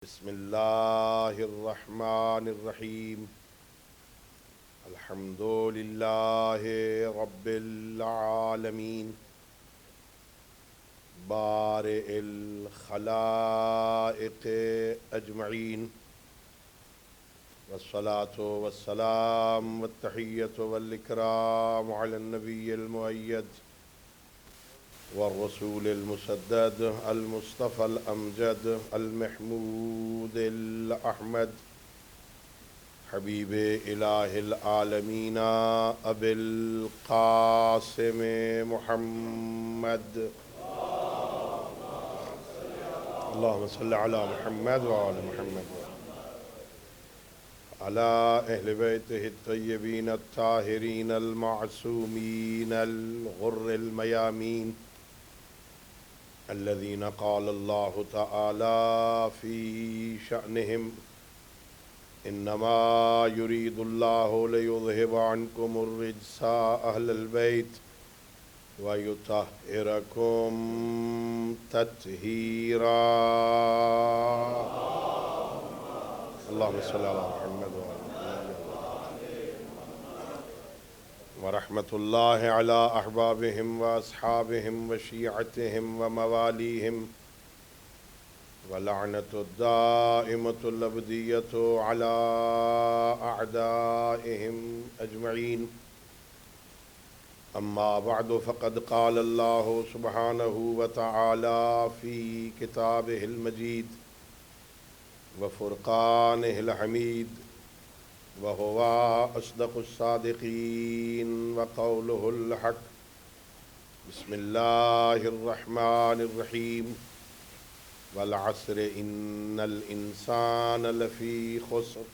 بسم اللہ الرحمن الرحیم الحمد للہ رب العالمین بارئ الخلائق اجمعین والصلاة والسلام والتحیۃ والاکرام علی النبی المؤید والرسول المسدد المصطفى الأمجد المحمود الأحمد حبیب الہ العالمین ابی القاسم محمد اللہم صل علی محمد وآل محمد علی اہل بیتہ الطیبین الطاہرین المعصومین الغر المیامین الذين قال الله تعالى في شأنهم إنما يريد الله ليذهب عنكم الرجس أهل البيت ويطهركم تطهيرا اللهم صل على محمد وعلى ورحمة الله على أحبابهم وأصحابهم وشيعتهم ومواليهم ولعنة الدائمة الأبدية على أعدائهم أجمعين أما بعد فقد قال الله سبحانه وتعالى في كتابه المجيد وفرقانه الحميد وهو أصدق الصادقين وقوله الحق بسم الله الرحمن الرحيم والعصر إن الإنسان لفي خسر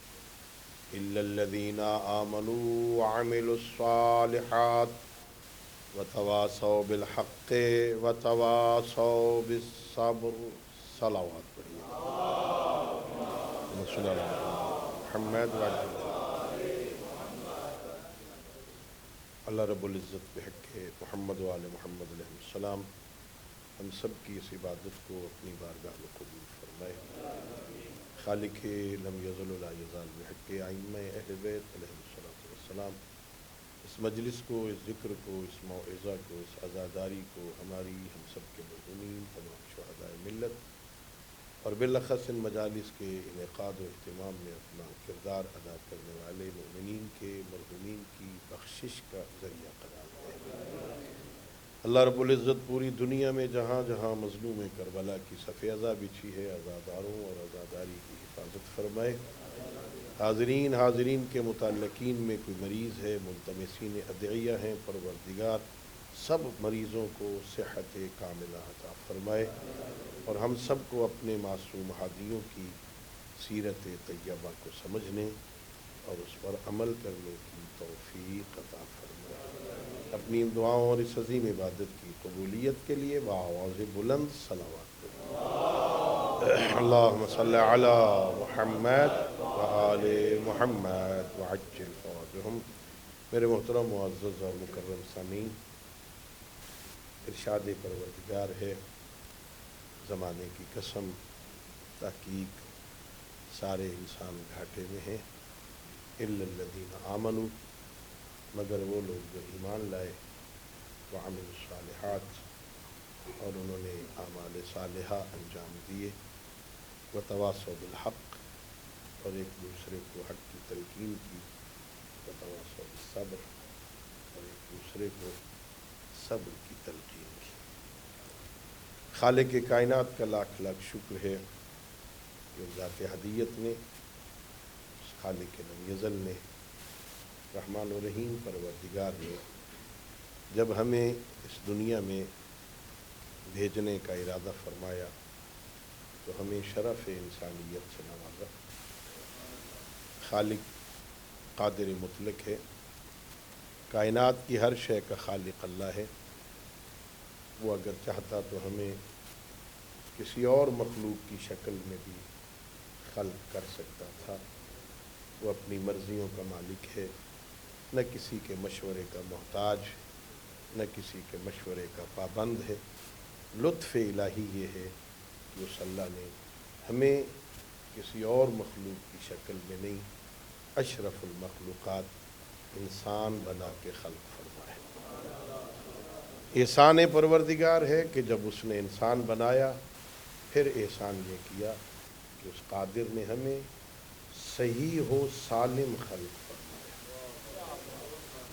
إلا الذين آمنوا وعملوا الصالحات وتواصوا بالحق وتواصوا بالصبر صلوات محمد وعلى اللہ رب العزت بحق محمد وآل محمد علیہ السلام ہم سب کی اس عبادت کو اپنی بارگاہ میں قبول فرمائے۔ خالق لم یزل ولا یزال بحق ائمہ اہل بیت علیہ السلام اس مجلس کو، اس ذکر کو، اس موعظہ کو، اس عزاداری کو ہماری ہم سب کے مرحومین تمام شہداء ملت اور بالاخص ان مجالس کے انعقاد و اہتمام میں اپنا کردار ادا کرنے والے مومنین کے مرحومین کی بخشش کا ذریعہ قرار دے۔ اللہ رب العزت پوری دنیا میں جہاں جہاں مظلوم کربلا کی صف ازا بچھی ہے، عزاداروں اور عزاداری کی حفاظت فرمائے۔ حاضرین کے متعلقین میں کوئی مریض ہے، ملتمسین ادعیہ ہیں، پروردگار سب مریضوں کو صحت کاملہ عطا فرمائے اور ہم سب کو اپنے معصوم ہادیوں کی سیرت طیبہ کو سمجھنے اور اس پر عمل کرنے کی توفیق عطا فرمائے۔ اپنی دعاؤں اور اس عظیم عبادت کی قبولیت کے لیے بآواز بلند صلوات کریں۔ اللہم صل علی محمد وآل محمد وعجل فرجهم۔ میرے محترم معزز اور مکرم سامعین، ارشاد پروردگار ہے، زمانے کی قسم تحقیق سارے انسان گھاٹے میں ہیں، الا الذین آمنوا مگر وہ لوگ جو ایمان لائے، وعملوا الصالحات اور انہوں نے اعمال صالحہ انجام دیے، وتواصوا بالحق اور ایک دوسرے کو حق کی تلقین کی، وتواصوا بالصبر اور ایک دوسرے کو صبر کی تلقین کی۔ خالق کائنات کا لاکھ لاکھ شکر ہے کہ ذات ہدیت نے، خالق لم یزل نے، رحمان و رحیم پروردگار نے جب ہمیں اس دنیا میں بھیجنے کا ارادہ فرمایا تو ہمیں شرف انسانیت سے نوازا۔ خالق قادر مطلق ہے، کائنات کی ہر شے کا خالق اللہ ہے۔ وہ اگر چاہتا تو ہمیں کسی اور مخلوق کی شکل میں بھی خلق کر سکتا تھا۔ وہ اپنی مرضیوں کا مالک ہے، نہ کسی کے مشورے کا محتاج، نہ کسی کے مشورے کا پابند ہے۔ لطف الہی یہ ہے کہ اس اللہ نے ہمیں کسی اور مخلوق کی شکل میں نہیں، اشرف المخلوقات انسان بنا کے خلق فرمایا۔ احسان پروردگار ہے کہ جب اس نے انسان بنایا پھر احسان یہ کیا کہ اس قادر نے ہمیں صحیح و سالم خلق فرمایا،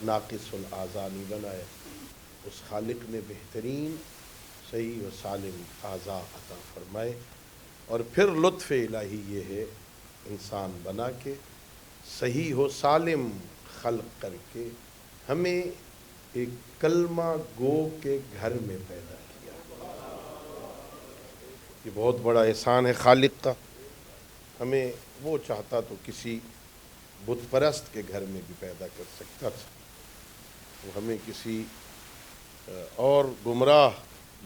ناقص الاعضاء نہیں بنایا۔ اس خالق نے بہترین صحیح و سالم اعضاء عطا فرمائے، اور پھر لطف الہی یہ ہے انسان بنا کے صحیح و سالم خلق کر کے ہمیں ایک کلمہ گو کے گھر میں پیدا کیا۔ یہ بہت بڑا احسان ہے خالق کا۔ ہمیں وہ چاہتا تو کسی بت پرست کے گھر میں بھی پیدا کر سکتا تھا، وہ ہمیں کسی اور گمراہ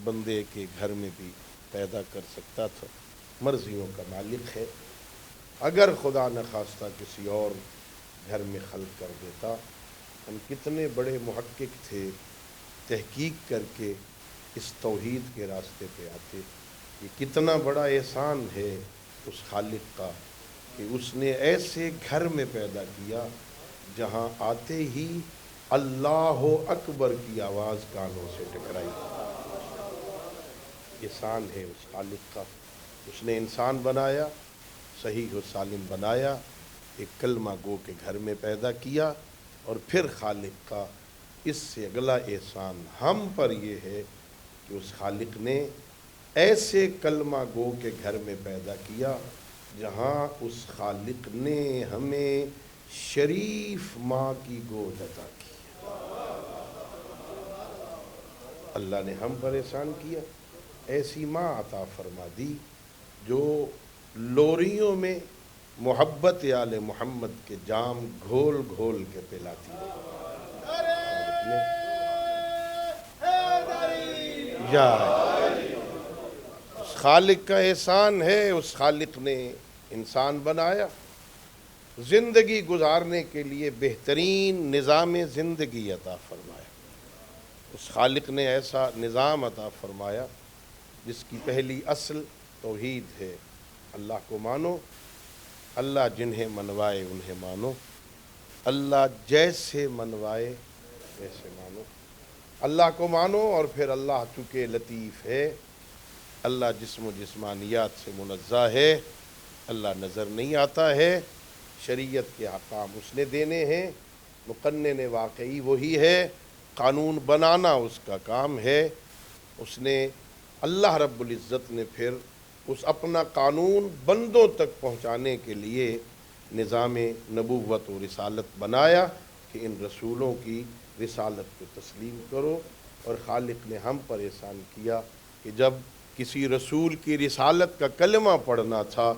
بندے کے گھر میں بھی پیدا کر سکتا تھا، مرضیوں کا مالک ہے۔ اگر خدا نخواستہ کسی اور گھر میں خلق کر دیتا، ہم کتنے بڑے محقق تھے، تحقیق کر کے اس توحید کے راستے پہ آتے۔ یہ کتنا بڑا احسان ہے اس خالق کا کہ اس نے ایسے گھر میں پیدا کیا جہاں آتے ہی اللہ اکبر کی آواز کانوں سے ٹکرائی۔ احسان ہے اس خالق کا، اس نے انسان بنایا، صحیح و سالم بنایا، ایک کلمہ گو کے گھر میں پیدا کیا، اور پھر خالق کا اس سے اگلا احسان ہم پر یہ ہے کہ اس خالق نے ایسے کلمہ گو کے گھر میں پیدا کیا جہاں اس خالق نے ہمیں شریف ماں کی گود عطا کی۔ اللہ نے ہم پر احسان کیا، ایسی ماں عطا فرما دی جو لوریوں میں محبت آل محمد کے جام گھول گھول کے پلاتی ہے۔ اس خالق کا احسان ہے، اس خالق نے انسان بنایا، زندگی گزارنے کے لیے بہترین نظام زندگی عطا فرمایا۔ اس خالق نے ایسا نظام عطا فرمایا جس کی پہلی اصل توحید ہے، اللہ کو مانو، اللہ جنہیں منوائے انہیں مانو، اللہ جیسے منوائے ویسے مانو۔ اللہ کو مانو، اور پھر اللہ چونکہ لطیف ہے، اللہ جسم و جسمانیات سے منزہ ہے، اللہ نظر نہیں آتا ہے، شریعت کے احکام اس نے دینے ہیں، مقنن واقعی وہی ہے، قانون بنانا اس کا کام ہے۔ اس نے اللہ رب العزت نے پھر اس اپنا قانون بندوں تک پہنچانے کے لیے نظام نبوت و رسالت بنایا کہ ان رسولوں کی رسالت کو تسلیم کرو۔ اور خالق نے ہم پر احسان کیا کہ جب کسی رسول کی رسالت کا کلمہ پڑھنا تھا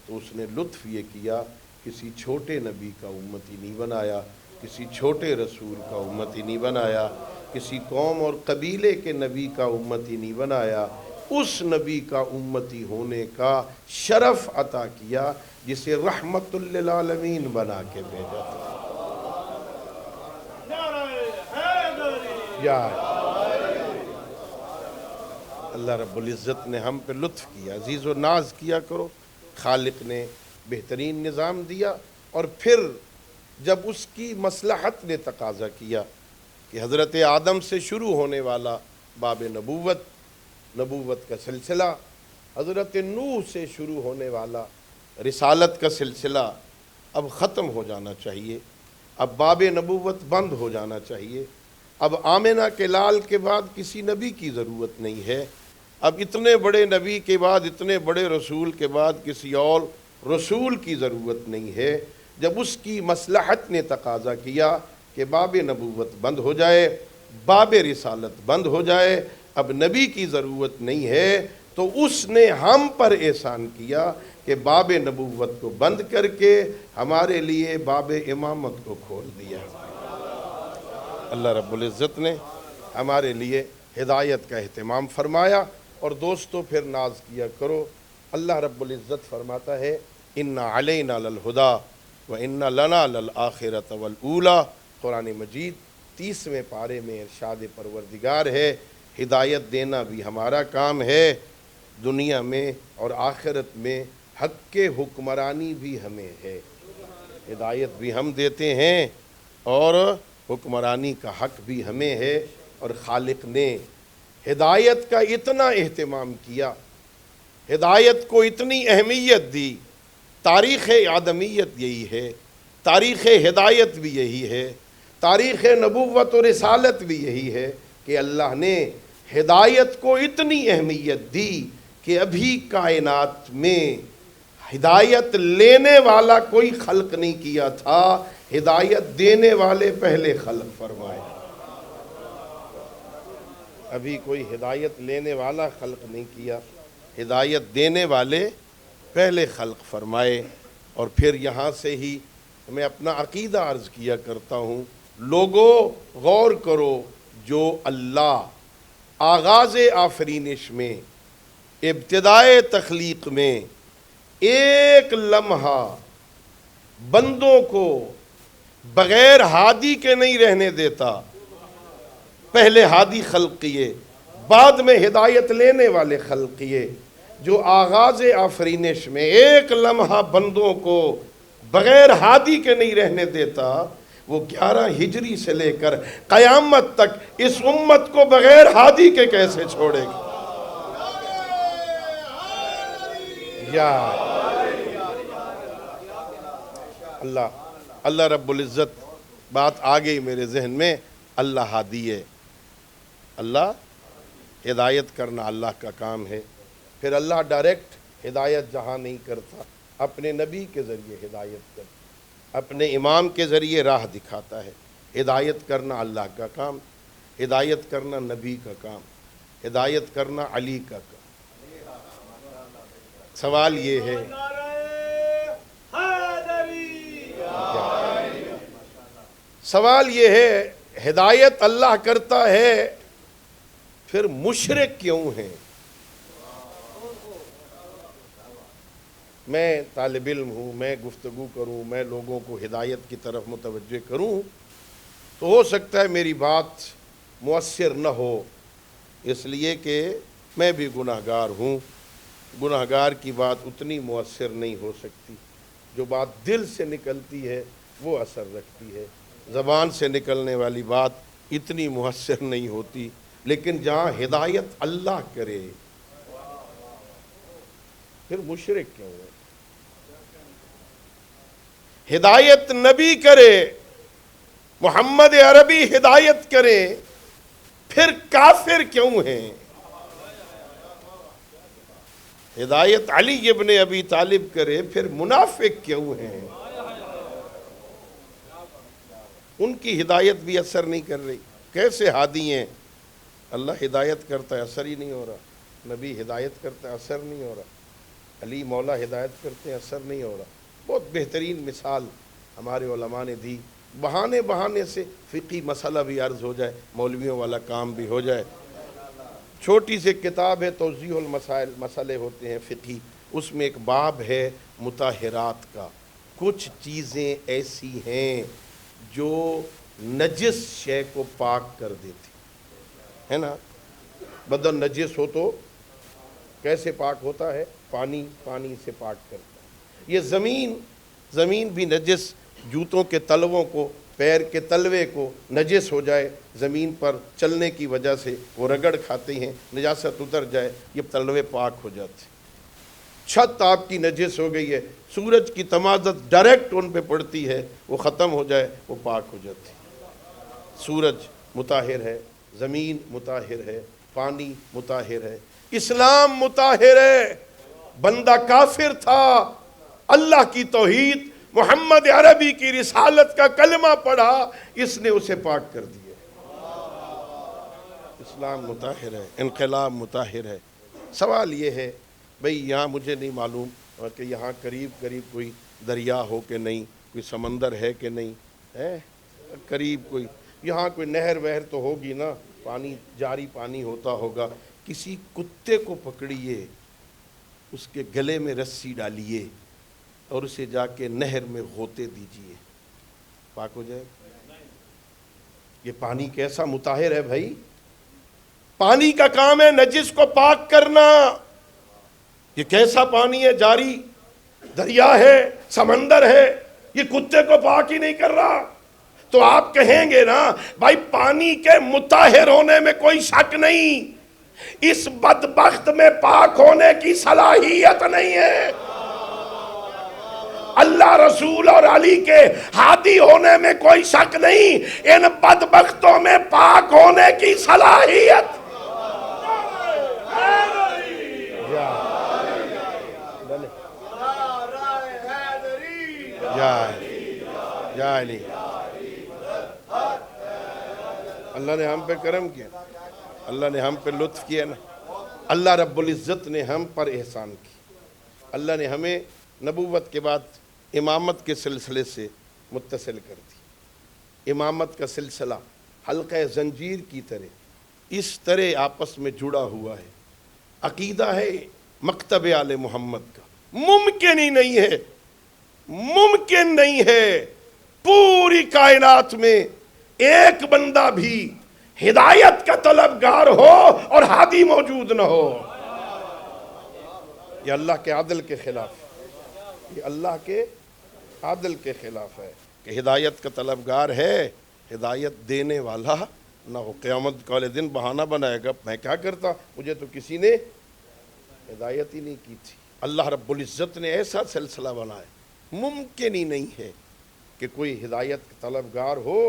تو اس نے لطف یہ کیا، کسی چھوٹے نبی کا امتی نہیں بنایا، کسی چھوٹے رسول کا امتی نہیں بنایا، کسی قوم اور قبیلے کے نبی کا امتی نہیں بنایا، اس نبی کا امتی ہونے کا شرف عطا کیا جسے رحمت للعالمین بنا کے بھیجا تھا۔ یا اللہ رب العزت نے ہم پہ لطف کیا، عزیز و ناز کیا کرو۔ خالق نے بہترین نظام دیا، اور پھر جب اس کی مصلحت نے تقاضا کیا کہ حضرت آدم سے شروع ہونے والا باب نبوت کا سلسلہ، حضرت نوح سے شروع ہونے والا رسالت کا سلسلہ اب ختم ہو جانا چاہیے، اب باب نبوت بند ہو جانا چاہیے، اب آمنہ کے لال کے بعد کسی نبی کی ضرورت نہیں ہے، اب اتنے بڑے نبی کے بعد، اتنے بڑے رسول کے بعد کسی اور رسول کی ضرورت نہیں ہے۔ جب اس کی مصلحت نے تقاضا کیا کہ باب نبوت بند ہو جائے، باب رسالت بند ہو جائے، اب نبی کی ضرورت نہیں ہے، تو اس نے ہم پر احسان کیا کہ باب نبوت کو بند کر کے ہمارے لیے باب امامت کو کھول دیا۔ اللہ رب العزت نے ہمارے لیے ہدایت کا اہتمام فرمایا۔ اور دوستو پھر ناز کیا کرو، اللہ رب العزت فرماتا ہے اِنَّ عَلَيْنَا لَلْهُدَى وَإِنَّ لَنَا لَلْآخِرَةَ وَالْأُولَى۔ قرآن مجید 30ویں پارے میں ارشاد پروردگار ہے، ہدایت دینا بھی ہمارا کام ہے، دنیا میں اور آخرت میں حق کے حکمرانی بھی ہمیں ہے، ہدایت بھی ہم دیتے ہیں اور حکمرانی کا حق بھی ہمیں ہے۔ اور خالق نے ہدایت کا اتنا اہتمام کیا، ہدایت کو اتنی اہمیت دی۔ تاریخ آدمیت یہی ہے، تاریخ ہدایت بھی یہی ہے، تاریخ نبوت و رسالت بھی یہی ہے کہ اللہ نے ہدایت کو اتنی اہمیت دی کہ ابھی کائنات میں ہدایت لینے والا کوئی خلق نہیں کیا تھا، ہدایت دینے والے پہلے خلق فرمائے۔ ابھی کوئی ہدایت لینے والا خلق نہیں کیا، ہدایت دینے والے پہلے خلق فرمائے۔ اور پھر یہاں سے ہی میں اپنا عقیدہ عرض کیا کرتا ہوں، لوگوں غور کرو، جو اللہ آغاز آفرینش میں، ابتدائے تخلیق میں ایک لمحہ بندوں کو بغیر ہادی کے نہیں رہنے دیتا، پہلے ہادی خلق کیے، بعد میں ہدایت لینے والے خلق کیے۔ جو آغاز آفرینش میں ایک لمحہ بندوں کو بغیر ہادی کے نہیں رہنے دیتا، وہ 11 ہجری سے لے کر قیامت تک اس امت کو بغیر ہادی کے کیسے چھوڑے گا؟ یا اللہ رب العزت، بات آ گئی میرے ذہن میں، اللہ ہادی ہے، اللہ ہدایت کرنا اللہ کا کام ہے۔ پھر اللہ ڈائریکٹ ہدایت جہاں نہیں کرتا، اپنے نبی کے ذریعے ہدایت کرتا، اپنے امام کے ذریعے راہ دکھاتا ہے۔ ہدایت کرنا اللہ کا کام، ہدایت کرنا نبی کا کام، ہدایت کرنا علی کا کام۔ سوال یہ ہے، سوال یہ ہے، ہدایت اللہ کرتا ہے، پھر مشرک کیوں ہیں؟ میں طالب علم ہوں، میں گفتگو کروں، میں لوگوں کو ہدایت کی طرف متوجہ کروں، تو ہو سکتا ہے میری بات مؤثر نہ ہو، اس لیے کہ میں بھی گناہگار ہوں، گناہگار کی بات اتنی مؤثر نہیں ہو سکتی۔ جو بات دل سے نکلتی ہے وہ اثر رکھتی ہے، زبان سے نکلنے والی بات اتنی مؤثر نہیں ہوتی۔ لیکن جہاں ہدایت اللہ کرے، پھر مشرک کیوں ہے؟ ہدایت نبی کرے، محمد عربی ہدایت کرے، پھر کافر کیوں ہیں؟ ہدایت علی ابن ابی طالب کرے، پھر منافق کیوں ہیں؟ ان کی ہدایت بھی اثر نہیں کر رہی، کیسے ہادی ہیں؟ اللہ ہدایت کرتا ہے، اثر ہی نہیں ہو رہا، نبی ہدایت کرتا ہے، اثر نہیں ہو رہا، علی مولا ہدایت کرتے ہیں، اثر نہیں ہو رہا۔ بہت بہترین مثال ہمارے علماء نے دی، بہانے سے فقہی مسئلہ بھی عرض ہو جائے، مولویوں والا کام بھی ہو جائے۔ چھوٹی سی کتاب ہے توضیح المسائل، مسئلے ہوتے ہیں فقہی، اس میں ایک باب ہے مطہرات کا۔ کچھ چیزیں ایسی ہیں جو نجس شے کو پاک کر دیتی ہے نا۔ بدن نجس ہو تو کیسے پاک ہوتا ہے؟ پانی سے پاک کرتا ہے۔ یہ زمین بھی نجس، جوتوں کے تلووں کو، پیر کے تلوے کو نجس ہو جائے، زمین پر چلنے کی وجہ سے وہ رگڑ کھاتے ہیں، نجاست اتر جائے، یہ تلوے پاک ہو جاتے ہیں۔ چھت آپ کی نجس ہو گئی ہے، سورج کی تمازت ڈائریکٹ ان پہ پڑتی ہے، وہ ختم ہو جائے، وہ پاک ہو جاتی ہے۔ سورج مطہر ہے، زمین مطہر ہے، پانی مطہر ہے، اسلام مطہر ہے۔ بندہ کافر تھا، اللہ کی توحید، محمد عربی کی رسالت کا کلمہ پڑھا، اس نے اسے پاک کر دیا۔ اسلام مطہر ہے، انقلاب مطہر ہے۔ سوال یہ ہے بھئی، یہاں مجھے نہیں معلوم کہ یہاں قریب کوئی دریا ہو کہ نہیں، کوئی سمندر ہے کہ نہیں ہے، قریب کوئی یہاں کوئی نہر وہر تو ہوگی نا، پانی جاری پانی ہوتا ہوگا۔ کسی کتے کو پکڑیے، اس کے گلے میں رسی ڈالیے اور اسے جا کے نہر میں غوطے دیجئے، پاک ہو جائے۔ یہ پانی کیسا مطہر ہے بھائی، پانی کا کام ہے نجس کو پاک کرنا۔ یہ کیسا پانی ہے جاری، دریا ہے، سمندر ہے، یہ کتے کو پاک ہی نہیں کر رہا؟ تو آپ کہیں گے نا بھائی پانی کے مطہر ہونے میں کوئی شک نہیں، اس بدبخت میں پاک ہونے کی صلاحیت نہیں ہے۔ اللہ رسول اور علی کے ہادی ہونے میں کوئی شک نہیں، ان بدبختوں میں پاک ہونے کی صلاحیت۔ یا علی، اللہ نے ہم پہ کرم کیا، اللہ نے ہم پہ لطف کیا نا، اللہ رب العزت نے ہم پر احسان کی، اللہ نے ہمیں نبوت کے بعد امامت کے سلسلے سے متصل کر دی۔ امامت کا سلسلہ حلقہ زنجیر کی طرح اس طرح آپس میں جڑا ہوا ہے۔ عقیدہ ہے مکتب آل محمد کا، ممکن ہی نہیں ہے، ممکن نہیں ہے پوری کائنات میں ایک بندہ بھی ہدایت کا طلبگار ہو اور ہادی موجود نہ ہو۔ یہ اللہ کے عدل کے خلاف، یہ اللہ کے عدل کے خلاف ہے کہ ہدایت کا طلبگار ہے، ہدایت دینے والا نہ ہو۔ قیامت والے دن بہانہ بنائے گا، میں کیا کرتا، مجھے تو کسی نے ہدایت ہی نہیں کی تھی۔ اللہ رب العزت نے ایسا سلسلہ بنایا، ممکن ہی نہیں ہے کہ کوئی ہدایت کا طلبگار ہو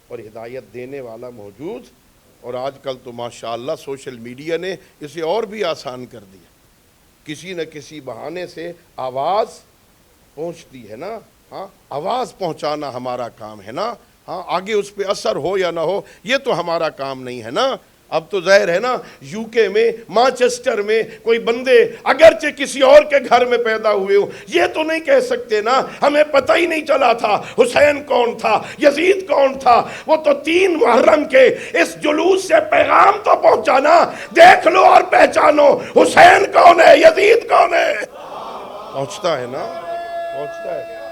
اور ہدایت دینے والا موجود۔ اور آج کل تو ماشاءاللہ سوشل میڈیا نے اسے اور بھی آسان کر دیا، کسی نہ کسی بہانے سے آواز پہنچتی ہے نا، ہاں آواز پہنچانا ہمارا کام ہے نا، ہاں آگے اس پہ اثر ہو یا نہ ہو یہ تو ہمارا کام نہیں ہے نا۔ اب تو ظاہر ہے نا یو کے میں، مانچسٹر میں کوئی بندے اگرچہ کسی اور کے گھر میں پیدا ہوئے ہو، یہ تو نہیں کہہ سکتے نا ہمیں پتہ ہی نہیں چلا تھا حسین کون تھا، یزید کون تھا۔ وہ تو 3 محرم کے اس جلوس سے پیغام تو پہنچانا، دیکھ لو اور پہچانو حسین کون ہے، یزید کون ہے، پہنچتا ہے نا، پہنچتا ہے۔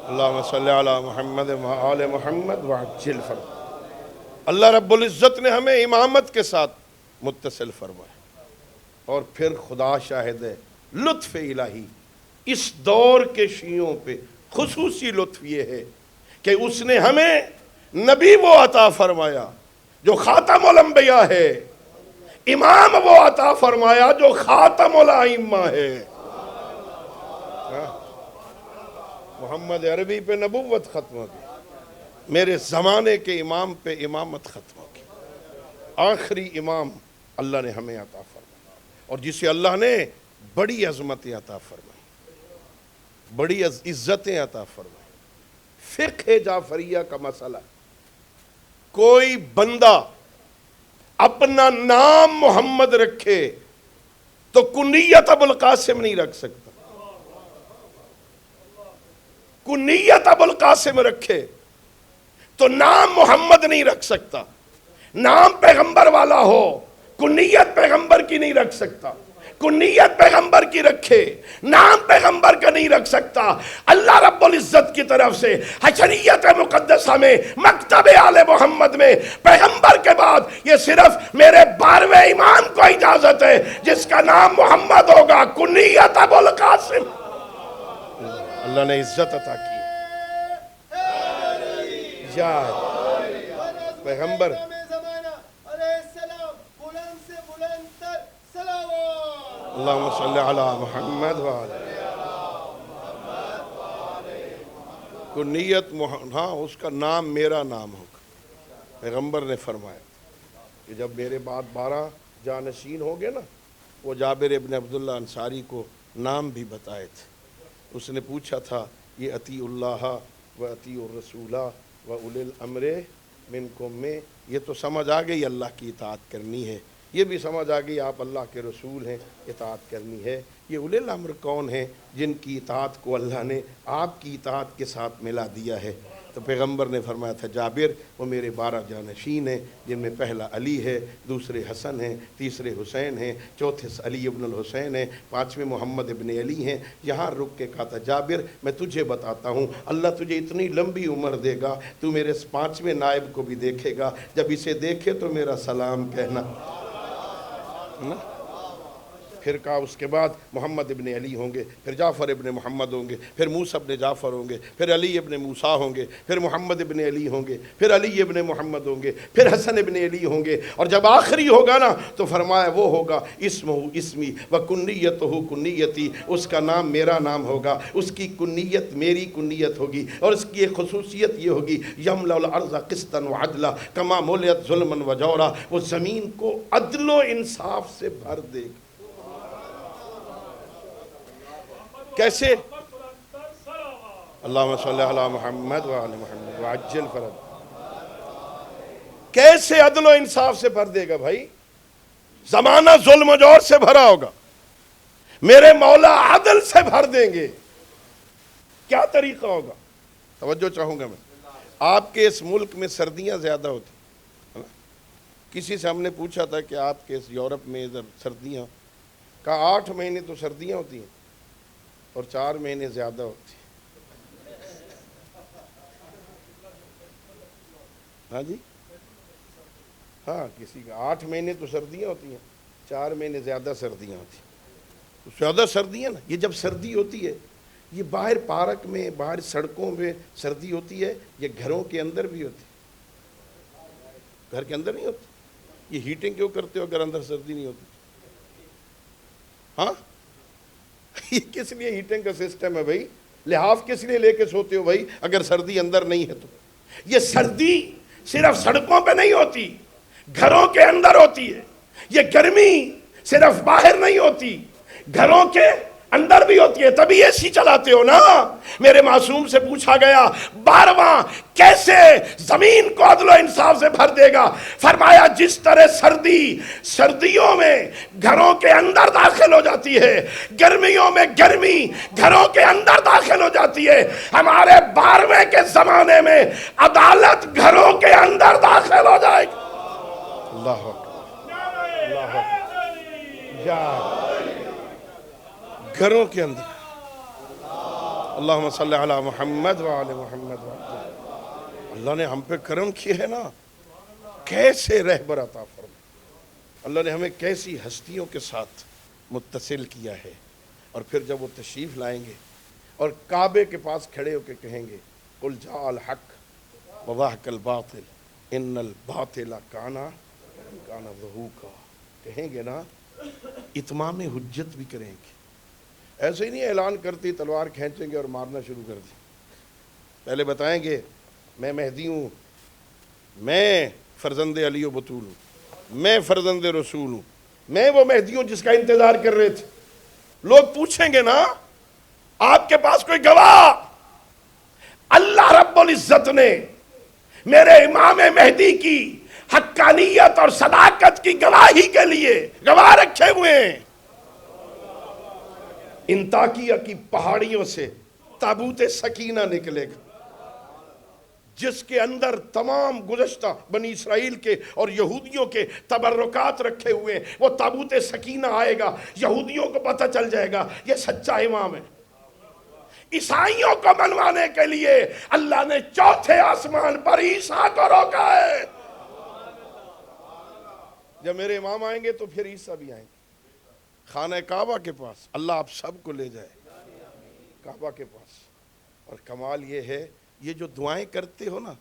اللہم صلی علی محمد وآل محمد وعجل فرما۔ اللہ رب العزت نے ہمیں امامت کے ساتھ متصل فرمایا، اور پھر خدا شاہد ہے لطف الہی اس دور کے شیعوں پہ خصوصی لطف یہ ہے کہ اس نے ہمیں نبی وہ عطا فرمایا جو خاتم الانبیاء ہے، امام وہ عطا فرمایا جو خاتم الائمہ ہے۔ محمد عربی پہ نبوت ختم ہو گئی، میرے زمانے کے امام پہ امامت ختم ہو گئی۔ آخری امام اللہ نے ہمیں عطا فرمایا، اور جسے اللہ نے بڑی عظمتیں عطا فرمائی، بڑی عزتیں عطا فرمائی۔ فقہ جعفریہ کا مسئلہ، کوئی بندہ اپنا نام محمد رکھے تو کنیت ابوالقاسم نہیں رکھ سکتا، کنیت ابوالقاسم رکھے تو نام محمد نہیں رکھ سکتا۔ نام پیغمبر والا ہو، کنیت پیغمبر کی نہیں رکھ سکتا، کنیت پیغمبر کی رکھے، نام پیغمبر کا نہیں رکھ سکتا۔ اللہ رب العزت کی طرف سے حشریت مقدسہ میں مکتب آل محمد میں پیغمبر کے بعد یہ صرف میرے 12ویں امام کو اجازت ہے جس کا نام محمد ہوگا، کنیت ابوالقاسم۔ اللہ نے عزت عطا کی یا پیغمبر۔ اللہم صلی علی محمد وعلی کنیت ہاں اس کا نام میرا نام ہوگا۔ پیغمبر نے فرمایا کہ جب میرے بعد 12 جانشین ہو گئے نا، وہ جابر ابن عبداللہ انصاری کو نام بھی بتائے تھے۔ اس نے پوچھا تھا یہ اطیع اللہ و اطیع الرسول و اولی الامر منکم میں، یہ تو سمجھ آ گئی اللہ کی اطاعت کرنی ہے، یہ بھی سمجھ آ گئی آپ اللہ کے رسول ہیں، اطاعت کرنی ہے۔ یہ اولی الامر کون ہیں جن کی اطاعت کو اللہ نے آپ کی اطاعت کے ساتھ ملا دیا ہے؟ تو پیغمبر نے فرمایا تھا جابر وہ میرے 12 جانشین ہیں، جن میں پہلا علی ہے، دوسرے حسن ہیں، تیسرے حسین ہیں، چوتھے علی ابن الحسین ہیں، پانچویں محمد ابن علی ہیں۔ یہاں رک کے کہا تھا جابر میں تجھے بتاتا ہوں، اللہ تجھے اتنی لمبی عمر دے گا، تو میرے 5ویں نائب کو بھی دیکھے گا، جب اسے دیکھے تو میرا سلام کہنا۔ پھر کہا اس کے بعد محمد ابن علی ہوں گے، پھر جعفر ابن محمد ہوں گے، پھر موسیٰ ابن جعفر ہوں گے، پھر علی ابن موسیٰ ہوں گے، پھر محمد ابن علی ہوں گے، پھر علی ابن محمد ہوں گے، پھر حسن ابن علی ہوں گے، اور جب آخری ہوگا نا تو فرمایا وہ ہوگا اسمہ اسمی و کنیتہ کنیتی، اس کا نام میرا نام ہوگا، اس کی کنیت میری کنیت ہوگی، اور اس کی ایک خصوصیت یہ ہوگی یملأ الارض قسطا وعدلا کما ملئت ظلما وجورا، وہ زمین کو عدل و انصاف سے بھر دے گا۔ کیسے؟ اللہم صلی علی محمد وعلی محمد وعجل فرج۔ کیسے عدل و انصاف سے بھر دے گا بھائی؟ زمانہ ظلم و جور سے بھرا ہوگا، میرے مولا عدل سے بھر دیں گے۔ کیا طریقہ ہوگا؟ توجہ چاہوں گا میں۔ آپ کے اس ملک میں سردیاں زیادہ ہوتی، کسی سے ہم نے پوچھا تھا کہ آپ کے اس یورپ میں ادھر سردیاں، کہا 8 مہینے تو سردیاں ہوتی ہیں اور 4 مہینے زیادہ ہوتی ہیں۔ ہاں جی، ہاں کسی کا 8 مہینے تو سردیاں ہوتی ہیں، 4 مہینے زیادہ سردیاں ہوتی ہیں۔ تو زیادہ سردیاں نا، یہ جب سردی ہوتی ہے یہ باہر پارک میں، باہر سڑکوں میں سردی ہوتی ہے، یہ گھروں کے اندر بھی ہوتی ہے؟ گھر کے اندر نہیں ہوتی؟ یہ ہیٹنگ کیوں کرتے ہو اگر اندر سردی نہیں ہوتی؟ ہاں یہ کس لیے ہیٹنگ کا سسٹم ہے بھائی؟ لحاف کس لیے لے کے سوتے ہو بھائی اگر سردی اندر نہیں ہے تو؟ یہ سردی صرف سڑکوں پہ نہیں ہوتی، گھروں کے اندر ہوتی ہے۔ یہ گرمی صرف باہر نہیں ہوتی، گھروں کے اندر بھی ہوتی ہے، تبھی اے سی چلاتے ہو نا۔ میرے معصوم سے پوچھا گیا 12واں کیسے زمین کو عدل و انصاف سے بھر دے گا؟ فرمایا جس طرح سردیوں میں گھروں کے اندر داخل ہو جاتی ہے، گرمیوں میں گرمی گھروں کے اندر داخل ہو جاتی ہے، ہمارے 12ویں کے زمانے میں عدالت گھروں کے اندر داخل ہو جائے گی۔ اللہ اکبر، اللہ اکبر، یا گھروں کے اندر۔ اللہم صلی علی محمد وعلی محمد وعلی۔ اللہ نے ہم پہ کرم کیا ہے نا، کیسے رہبر عطا فرمائے، اللہ نے ہمیں کیسی ہستیوں کے ساتھ متصل کیا ہے۔ اور پھر جب وہ تشریف لائیں گے اور کعبے کے پاس کھڑے ہو کے کہیں گے قل جاء الحق وضحق الباطل ان الباطل کان زہوقا، کہیں گے نا، اتمام حجت بھی کریں گے۔ ایسے ہی نہیں اعلان کرتی تلوار کھینچیں گے اور مارنا شروع کر دیں، پہلے بتائیں گے میں مہدی ہوں، میں فرزند علی و بطول ہوں، میں فرزند رسول ہوں، میں وہ مہدی ہوں جس کا انتظار کر رہے تھے۔ لوگ پوچھیں گے نا آپ کے پاس کوئی گواہ؟ اللہ رب العزت نے میرے امام مہدی کی حقانیت اور صداقت کی گواہی کے لیے گواہ رکھے ہوئے ہیں۔ انطاکیہ کی پہاڑیوں سے تابوت سکینہ نکلے گا جس کے اندر تمام گزشتہ بنی اسرائیل کے اور یہودیوں کے تبرکات رکھے ہوئے ہیں۔ وہ تابوت سکینہ آئے گا، یہودیوں کو پتہ چل جائے گا یہ سچا امام ہے۔ عیسائیوں کو منوانے کے لیے اللہ نے 4تھے آسمان پر عیسیٰ کو روکا ہے۔ جب میرے امام آئیں گے تو پھر عیسیٰ بھی آئیں گے خانہ کعبہ کے پاس، اللہ آپ سب کو لے جائے کعبہ کے پاس۔ اور کمال یہ ہے یہ جو دعائیں کرتے ہو نا،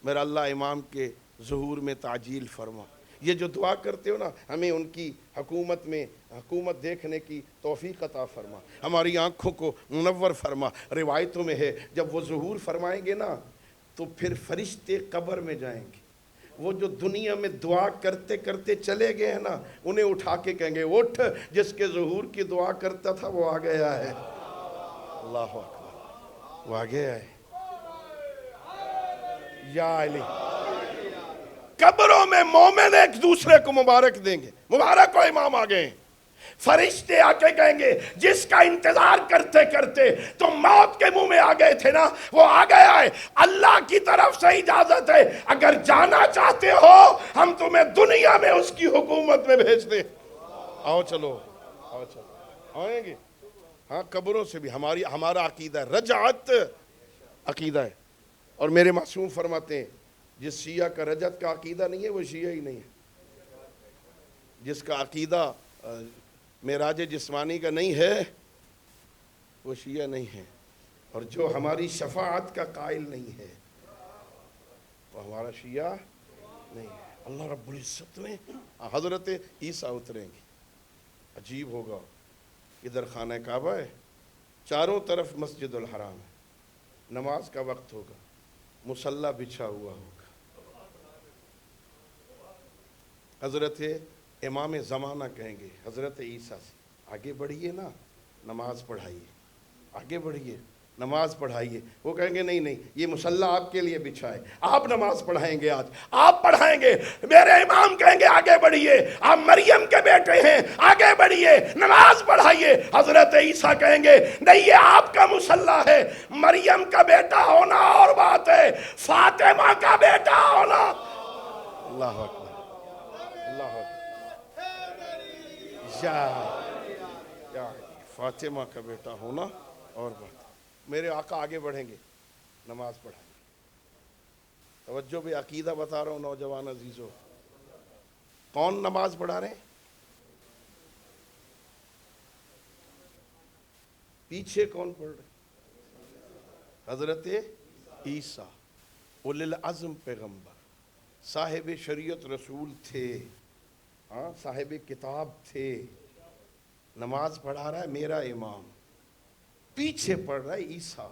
میرا اللہ امام کے ظہور میں تعجیل فرما، یہ جو دعا کرتے ہو نا ہمیں ان کی حکومت دیکھنے کی توفیق عطا فرما، ہماری آنکھوں کو منور فرما۔ روایتوں میں ہے جب وہ ظہور فرمائیں گے نا تو پھر فرشتے قبر میں جائیں گے، وہ جو دنیا میں دعا کرتے کرتے چلے گئے ہیں نا انہیں اٹھا کے کہیں گے اٹھ، جس کے ظہور کی دعا کرتا تھا وہ آ گیا ہے۔ اللہ اکبر، وہ آ گیا ہے۔ یا علی، قبروں میں مومن ایک دوسرے کو مبارک دیں گے، مبارک ہو امام آ گئے ہیں۔ فرشتے آ کے کہیں گے جس کا انتظار کرتے کرتے تم موت کے منہ میں آ گئے تھے نا، وہ آ گیا ہے، اللہ کی طرف سے اجازت ہے، اگر جانا چاہتے ہو ہم تمہیں دنیا میں اس کی حکومت میں بھیج دیں، آؤ چلو، آؤ چلو، آئیں گے۔ ہاں قبروں سے بھی ہمارا عقیدہ ہے، رجعت عقیدہ ہے۔ اور میرے معصوم فرماتے ہیں جس شیعہ کا رجعت کا عقیدہ نہیں ہے وہ شیعہ ہی نہیں ہے، جس کا عقیدہ معراج جسمانی کا نہیں ہے وہ شیعہ نہیں ہے، اور جو ہماری شفاعت کا قائل نہیں ہے وہ ہمارا شیعہ نہیں ہے۔ اللہ رب العزت نے حضرت عیسیٰ اتریں گے، عجیب ہوگا، ادھر خانہ کعبہ ہے، چاروں طرف مسجد الحرام ہے، نماز کا وقت ہوگا، مصلی بچھا ہوا ہوگا، حضرت امام زمانہ کہیں گے حضرت عیسیٰ سے آگے بڑھیے نا، نماز پڑھائیے، آگے بڑھیے، نماز پڑھائیے۔ وہ کہیں گے نہیں نہیں، یہ مصلی آپ کے لیے بچھا ہے، آپ نماز پڑھائیں گے، آج آپ پڑھائیں گے۔ میرے امام کہیں گے آگے بڑھیے، آپ مریم کے بیٹے ہیں، آگے بڑھیے، نماز پڑھائیے۔ حضرت عیسیٰ کہیں گے نہیں، یہ آپ کا مصلی ہے، مریم کا بیٹا ہونا اور بات ہے، فاطمہ کا بیٹا ہونا۔ اللہ اکبر، اللہ اکبر، یا فاطمہ کا بیٹا ہونا اور بات۔ میرے آقا آگے بڑھیں گے، نماز پڑھائیں گے۔ توجہ بھی، عقیدہ بتا رہا ہوں نوجوان عزیزو، کون نماز پڑھا رہے ہیں؟ پیچھے کون پڑھ رہے؟ حضرت عیسیٰ، اولی العزم پیغمبر، صاحب شریعت رسول تھے، ہاں صاحب کتاب تھے، نماز پڑھا رہا ہے میرا امام، پیچھے پڑھ رہا ہے عیسیٰ۔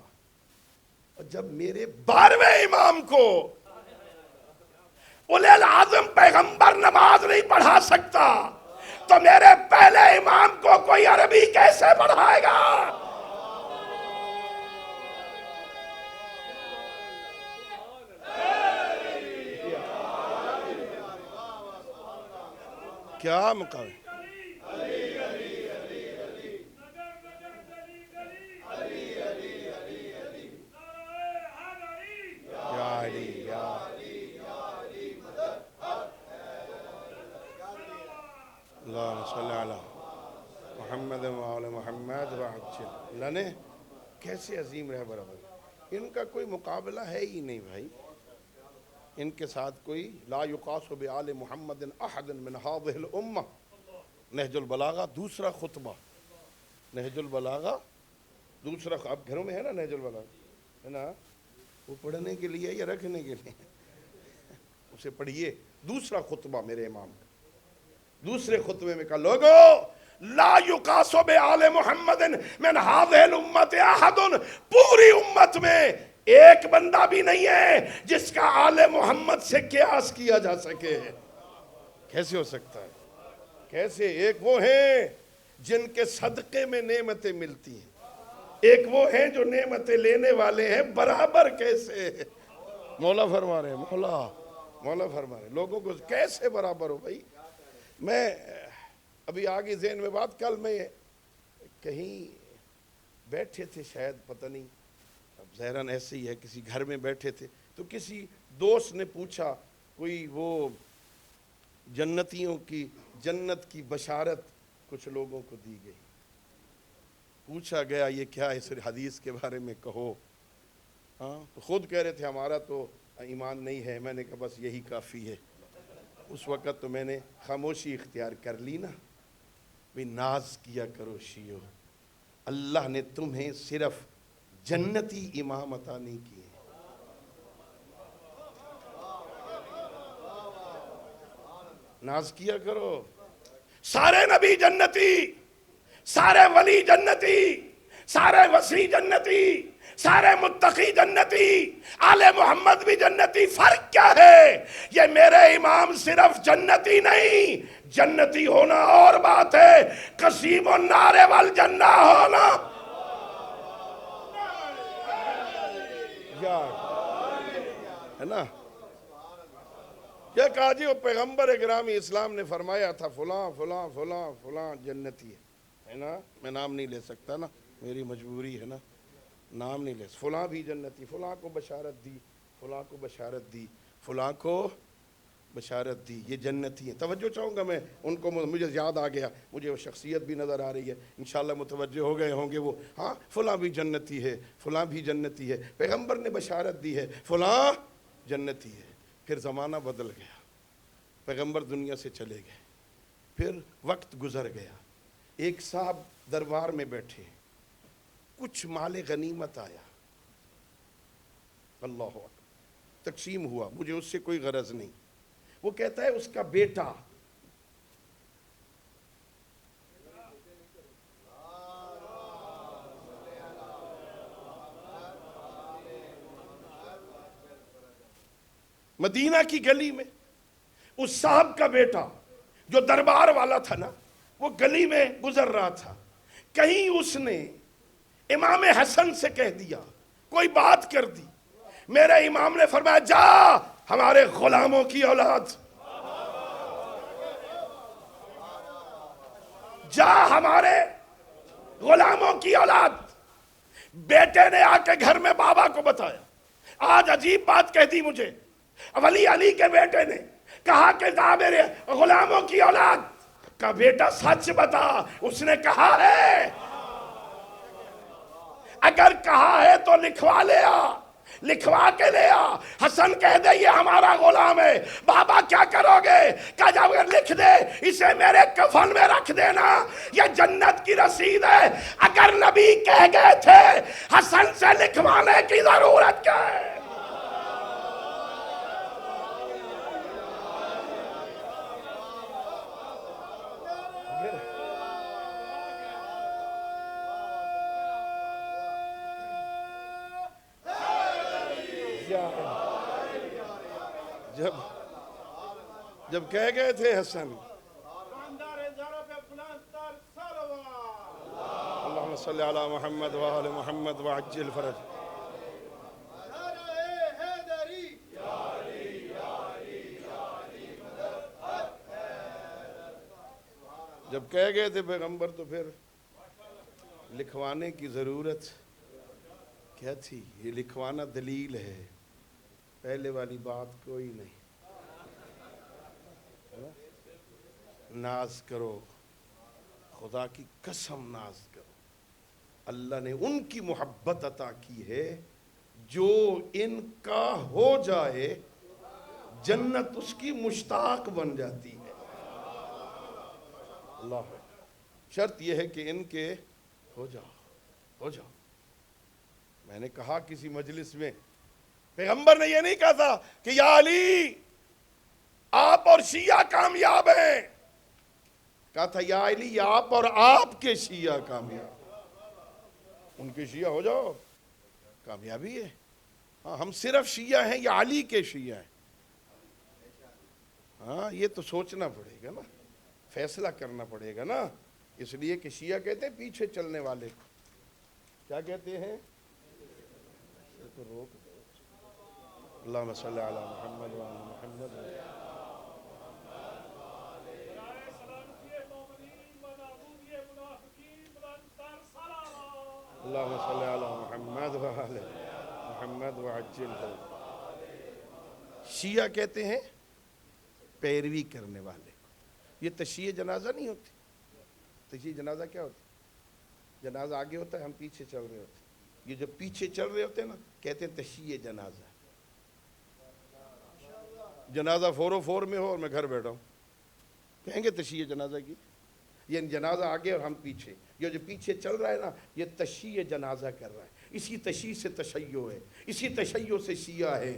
اور جب میرے 12ویں امام کو اولی العزم پیغمبر نماز نہیں پڑھا سکتا تو میرے پہلے امام کو کوئی عربی کیسے پڑھائے گا؟ کیا مقام ہے؟ اللہم صلی علی محمد وآل محمد وعجل لنے۔ کیسے عظیم رہبر ہے، ان کا کوئی مقابلہ ہے ہی نہیں بھائی، ان کے ساتھ کوئی لا یقاس بآل محمد احد من هذه الامہ۔ نہج البلاغہ دوسرا خطبہ، نہج البلاغہ دوسرا، اب گھروں میں ہے نا نہج البلاغہ، ہے نا، وہ پڑھنے کے لیے یا رکھنے کے لیے؟ اسے پڑھیے، دوسرا خطبہ میرے امام کا۔ دوسرے خطبے میں کہا لوگو لا یقاس بآل محمد من هذه الامت احد، پوری امت میں ایک بندہ بھی نہیں ہے جس کا آل محمد سے قیاس کیا جا سکے۔ کیسے ہو سکتا ہے؟ کیسے؟ ایک وہ ہیں جن کے صدقے میں نعمتیں ملتی ہیں، ایک وہ ہیں جو نعمتیں لینے والے ہیں، برابر کیسے؟ مولا فرما رہے ہیں، مولا فرما رہے ہیں، لوگوں کو کیسے برابر ہو بھائی؟ میں ابھی آگے ذہن میں بات، کل میں کہیں بیٹھے تھے، شاید پتہ نہیں، اب ظاہراً ایسے ہی ہے، کسی گھر میں بیٹھے تھے تو کسی دوست نے پوچھا، کوئی وہ جنتیوں کی جنت کی بشارت کچھ لوگوں کو دی گئی، پوچھا گیا یہ کیا اس حدیث کے بارے میں کہو۔ ہاں تو خود کہہ رہے تھے ہمارا تو ایمان نہیں ہے، میں نے کہا بس یہی کافی ہے۔ اس وقت تو میں نے خاموشی اختیار کر لی نا، بھی ناز کیا کرو شیعو، اللہ نے تمہیں صرف جنتی امام عطا نہیں کیے، ناز کیا کرو۔ سارے نبی جنتی، سارے ولی جنتی، سارے وسیع جنتی، سارے متقی جنتی، آل محمد بھی جنتی۔ فرق کیا ہے؟ یہ میرے امام صرف جنتی نہیں، جنتی ہونا اور بات ہے، قسیم النار والجنہ ہونا۔ ہے نا؟ کیا کہا جی؟ وہ پیغمبر گرامی اسلام نے فرمایا تھا فلاں فلاں فلاں فلاں جنتی ہے نا، میں نام نہیں لے سکتا نا، میری مجبوری ہے نا، نام نہیں لے سکتا، فلاں بھی جنتی، فلاں کو بشارت دی، فلاں کو بشارت دی، فلاں کو بشارت دی، یہ جنتی ہیں۔ توجہ چاہوں گا میں ان کو، مجھے یاد آ گیا، مجھے وہ شخصیت بھی نظر آ رہی ہے، انشاءاللہ متوجہ ہو گئے ہوں گے وہ، ہاں فلاں بھی جنتی ہے، فلاں بھی جنتی ہے، پیغمبر نے بشارت دی ہے فلاں جنتی ہے۔ پھر زمانہ بدل گیا، پیغمبر دنیا سے چلے گئے، پھر وقت گزر گیا، ایک صاحب دربار میں بیٹھے، کچھ مال غنیمت آیا، اللہ اکبر، تقسیم ہوا، مجھے اس سے کوئی غرض نہیں، وہ کہتا ہے اس کا بیٹا مدینہ کی گلی میں، اس صاحب کا بیٹا جو دربار والا تھا نا، وہ گلی میں گزر رہا تھا، کہیں اس نے امام حسن سے کہہ دیا، کوئی بات کر دی، میرے امام نے فرمایا جا ہمارے غلاموں کی اولاد، جا ہمارے غلاموں کی اولاد۔ بیٹے نے آ کے گھر میں بابا کو بتایا، آج عجیب بات کہہ دی مجھے، ولی علی کے بیٹے نے کہا کہ جا میرے غلاموں کی اولاد کا بیٹا سچ بتا، اس نے کہا ہے، اگر کہا ہے تو لکھوا لے آ، لکھوا کے لے آ، حسن کہہ دے یہ ہمارا غلام ہے، بابا کیا کرو گے؟ کہا جب اگر لکھ دے اسے میرے کفن میں رکھ دینا، یہ جنت کی رسید ہے۔ اگر نبی کہہ گئے تھے حسن سے لکھوانے کی ضرورت کیا ہے؟ جب کہہ گئے تھے حسن، اللہم صلی علی محمد وآل محمد وعجل فرج، جب کہہ گئے تھے پیغمبر تو پھر لکھوانے کی ضرورت کیا تھی؟ یہ لکھوانا دلیل ہے، پہلے والی بات کوئی نہیں۔ ناز کرو، خدا کی قسم ناز کرو، اللہ نے ان کی محبت عطا کی ہے، جو ان کا ہو جائے جنت اس کی مشتاق بن جاتی ہے۔ اللہ، شرط یہ ہے کہ ان کے ہو جاؤ، ہو جاؤ۔ میں نے کہا کسی مجلس میں، پیغمبر نے یہ نہیں کہا تھا کہ یا علی آپ اور شیعہ کامیاب ہیں، کہا تھا یا علی آپ اور آپ کے شیعہ کامیاب، ان کے شیعہ ہو جاؤ، کامیابی ہے۔ ہاں ہم صرف شیعہ ہیں یا علی کے شیعہ ہیں؟ ہاں یہ تو سوچنا پڑے گا نا، فیصلہ کرنا پڑے گا نا، اس لیے کہ شیعہ کہتے ہیں پیچھے چلنے والے کو، کیا کہتے ہیں؟ تو روک دو، اللہم صلی علی محمد وعلی محمد، اللہم صلی علی محمد وعلی محمد وعجل فرج۔ شیعہ کہتے ہیں پیروی کرنے والے کو، یہ تشییع جنازہ نہیں ہوتی۔ تشییع جنازہ کیا ہوتی؟ جنازہ آگے ہوتا ہے، ہم پیچھے چل رہے ہوتے ہیں، یہ جو پیچھے چل رہے ہوتے ہیں نا کہتے ہیں تشییع جنازہ۔ جنازہ 404 میں ہو اور میں گھر بیٹھا ہوں، کہیں گے تشییع جنازہ کی؟ یہ جنازہ آگے اور ہم پیچھے، یہ جو پیچھے چل رہا ہے نا یہ تشییع جنازہ کر رہا ہے، اسی تشییع سے تشیع ہے، اسی تشیع سے شیعہ ہے۔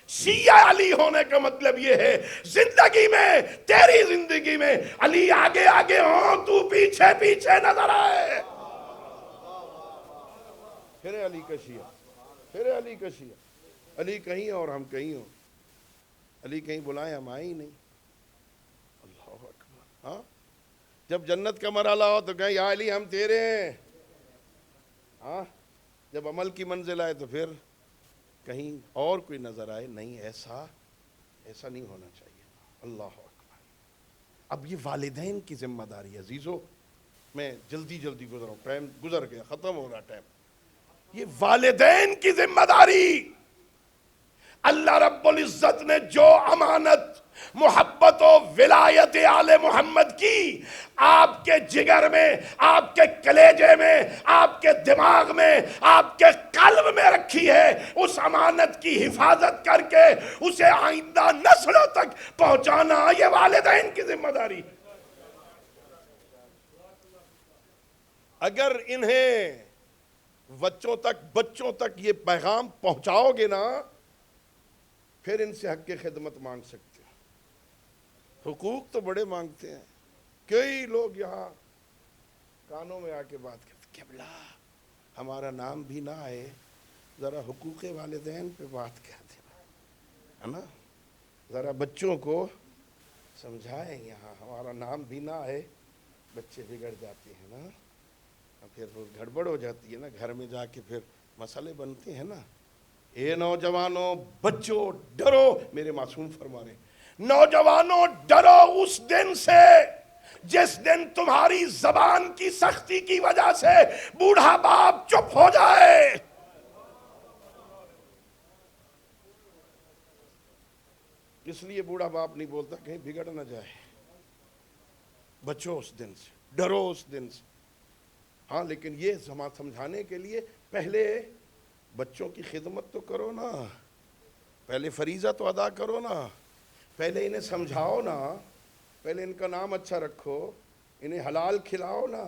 شیعہ علی ہونے کا مطلب یہ ہے زندگی میں، تیری زندگی میں علی آگے آگے ہوں، تو پیچھے پیچھے نظر آئے، پھر علی کا شیعہ، پھر علی کا شیعہ، علی کہیں اور ہم کہیں ہوں، علی کہیں بلائیں ہم آئیں ہی نہیں۔ اللہ اکبر، ہاں جب جنت کا مرحلہ ہو تو کہیں یا علی ہم تیرے ہیں، ہاں جب عمل کی منزل آئے تو پھر کہیں اور کوئی نظر آئے، نہیں، ایسا نہیں ہونا چاہیے۔ اللہ اکبر. اب یہ والدین کی ذمہ داری ہے. عزیزو میں جلدی گزر رہا ہوں، ٹائم گزر گیا، ختم ہو رہا ٹائم. یہ والدین کی ذمہ داری. اللہ رب العزت نے جو امانت محبت و ولایت آل محمد کی آپ کے جگر میں، آپ کے کلیجے میں، آپ کے دماغ میں، آپ کے قلب میں رکھی ہے، اس امانت کی حفاظت کر کے اسے آئندہ نسلوں تک پہنچانا یہ والدین کی ذمہ داری. اگر انہیں بچوں تک یہ پیغام پہنچاؤ گے نا، پھر ان سے حق کی خدمت مانگ سکتے ہو. حقوق تو بڑے مانگتے ہیں. کئی لوگ یہاں کانوں میں آ کے بات کرتے، قبلہ ہمارا نام بھی نہ آئے، ذرا حقوق والدین پہ بات کرتے ہے نا، ذرا بچوں کو سمجھائیں. یہاں ہمارا نام بھی نہ آئے، بچے بگڑ جاتے ہیں نا، پھر گڑبڑ ہو جاتی ہے نا، گھر میں جا کے پھر مسئلے بنتے ہیں نا. اے نوجوانوں، بچوں ڈرو، میرے معصوم فرما رہے ہیں، نوجوانوں ڈرو اس دن سے جس دن تمہاری زبان کی سختی کی وجہ سے بوڑھا باپ چپ ہو جائے. اس لیے بوڑھا باپ نہیں بولتا کہیں بگڑ نہ جائے. بچو اس دن سے، ڈرو اس دن سے. ہاں لیکن یہ سمجھانے کے لیے پہلے بچوں کی خدمت تو کرو نا، پہلے فریضہ تو ادا کرو نا، پہلے انہیں سمجھاؤ نا، پہلے ان کا نام اچھا رکھو، انہیں حلال کھلاؤ نا،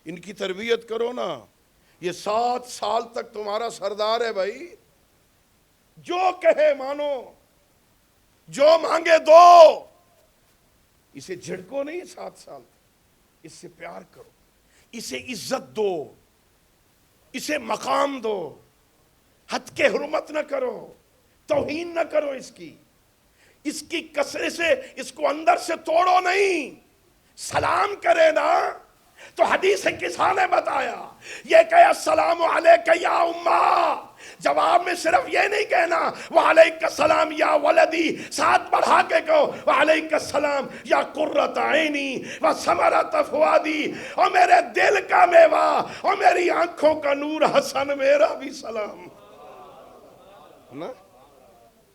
ان کی تربیت کرو نا. یہ 7 سال تک تمہارا سردار ہے بھائی، جو کہے مانو، جو مانگے دو. اسے جھڑکو نہیں 7 سال تک، اس سے پیار کرو، اسے عزت دو، اسے مقام دو، حد کے حرمت نہ کرو، توہین نہ کرو اس کی کثرت سے اس کو اندر سے توڑو نہیں. سلام کرے نا تو حدیث کسا نے بتایا یہ کہ السلام علیک یا امہ، جواب میں صرف یہ نہیں کہنا وعلیک السلام یا ولدی، ساتھ بڑھا کے کہو وعلیک السلام یا قرۃ عینی و ثمرۃ فؤادی، اور میرے دل کا میوہ اور میری آنکھوں کا نور حسن، میرا بھی سلام نا.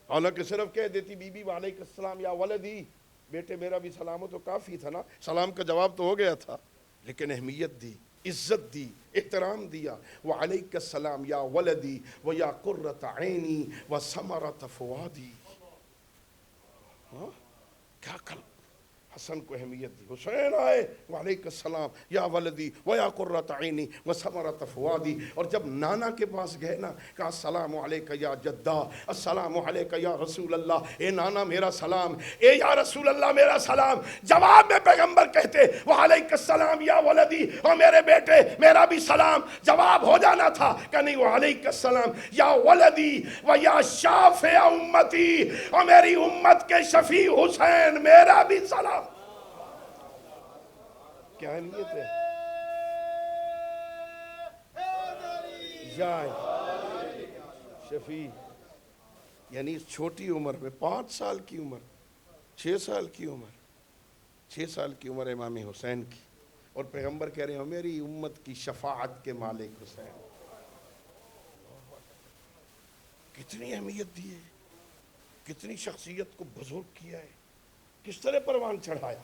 حالانکہ صرف کہہ دیتی بی بی وعلیک السلام یا ولدی، بیٹے میرا بھی سلام ہو تو کافی تھا نا، سلام کا جواب تو ہو گیا تھا. لیکن اہمیت دی، عزت دی، احترام دیا. وعلیک السلام یا ولدی و یا قرۃ عینی و ثمرۃ فؤادی. کیا قلب حسن کو اہمیت دی. حسین آئے وعلیک السلام یا ولدی و یا قرۃ عینی و ثمرۃ فؤادی. اور جب نانا کے پاس گئے نا، کہا السلام علیک یا جدہ، السلام علیک یا رسول اللہ، اے نانا میرا سلام، اے یا رسول اللہ میرا سلام. جواب میں پیغمبر کہتے وعلیک السلام یا ولدی، اور میرے بیٹے میرا بھی سلام. جواب ہو جانا تھا کہ نہیں وعلیک السلام یا ولدی و یا شافع امتی، اور میری امت کے شفیع حسین میرا بھی سلام. کیا اہمیت ہے. شفیع یعنی چھوٹی عمر میں 5 سال کی عمر، 6 سال کی عمر، 6 سال کی عمر امام حسین کی، اور پیغمبر کہہ رہے ہیں میری امت کی شفاعت کے مالک حسین. کتنی اہمیت دی ہے، کتنی شخصیت کو بزرگ کیا ہے، کس طرح پروان چڑھایا.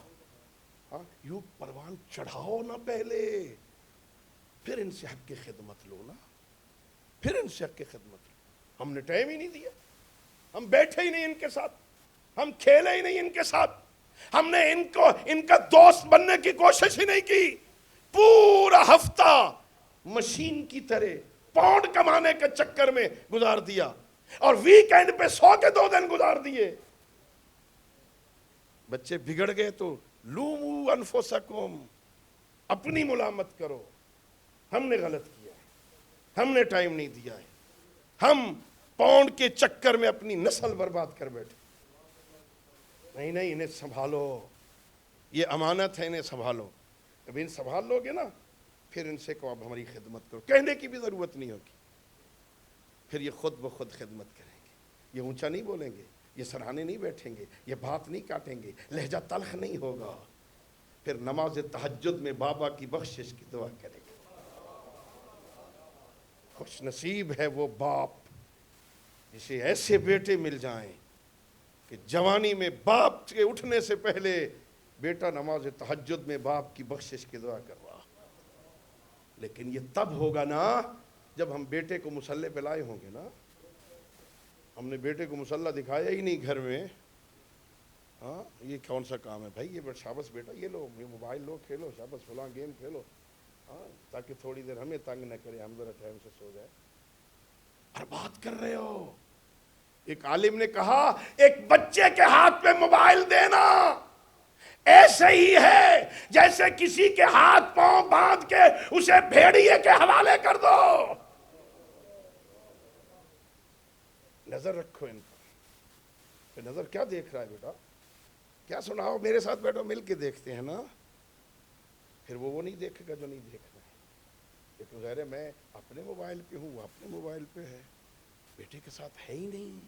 ہاں یوں پروان چڑھاؤ نا پہلے، پھر ان سے حق کی خدمت لو نا، پھر ان سے حق کی خدمت لو. ہم نے ٹائم ہی نہیں دیا، ہم بیٹھے ہی نہیں ان کے ساتھ، ہم کھیلے ہی نہیں ان کے ساتھ، ہم نے ان کا دوست بننے کی کوشش ہی نہیں کی. پورا ہفتہ مشین کی طرح پاؤنڈ کمانے کے چکر میں گزار دیا، اور ویکینڈ پہ 100 کے 2 دن گزار دیے. بچے بگڑ گئے تو لومو انفسکم، اپنی ملامت کرو. ہم نے غلط کیا ہے، ہم نے ٹائم نہیں دیا ہے، ہم پاؤنڈ کے چکر میں اپنی نسل برباد کر بیٹھے. نہیں انہیں سنبھالو، یہ امانت ہے، انہیں سنبھالو. اب ان سنبھال لو گے نا، پھر ان سے کہو اب ہماری خدمت کرو، کہنے کی بھی ضرورت نہیں ہوگی، پھر یہ خود بخود خدمت کریں گے. یہ اونچا نہیں بولیں گے، یہ سرہانے نہیں بیٹھیں گے، یہ بات نہیں کاٹیں گے، لہجہ تلخ نہیں ہوگا، پھر نماز تہجد میں بابا کی بخشش کی دعا کریں گے۔ خوش نصیب ہے وہ باپ جسے ایسے بیٹے مل جائیں کہ جوانی میں باپ کے اٹھنے سے پہلے بیٹا نماز تہجد میں باپ کی بخشش کی دعا کر رہا۔ لیکن یہ تب ہوگا نا جب ہم بیٹے کو مصلی پہ لائے ہوں گے نا۔ ہم نے بیٹے کو مصلی دکھایا ہی نہیں گھر میں، ہاں یہ کون سا کام ہے بھائی، یہ شاباش بیٹا یہ لو، یہ موبائل لو کھیلو، شاباش فلاں گیم کھیلو، ہاں تاکہ تھوڑی دیر ہمیں تنگ نہ کرے، ہم ذرا ٹائم سے سو جائے۔ اور بات کر رہے ہو، ایک عالم نے کہا ایک بچے کے ہاتھ پہ موبائل دینا ایسے ہی ہے جیسے کسی کے ہاتھ پاؤں باندھ کے اسے بھیڑیے کے حوالے کر دو۔ نظر رکھو ان پر، نظر کیا دیکھ رہا ہے بیٹا، کیا سناؤ، میرے ساتھ بیٹھو مل کے دیکھتے ہیں نا۔ پھر وہ نہیں دیکھے گا جو نہیں دیکھنا ہے، لیکن غیر میں اپنے موبائل پہ ہوں، وہ اپنے موبائل پہ ہے، بیٹے کے ساتھ ہے ہی نہیں،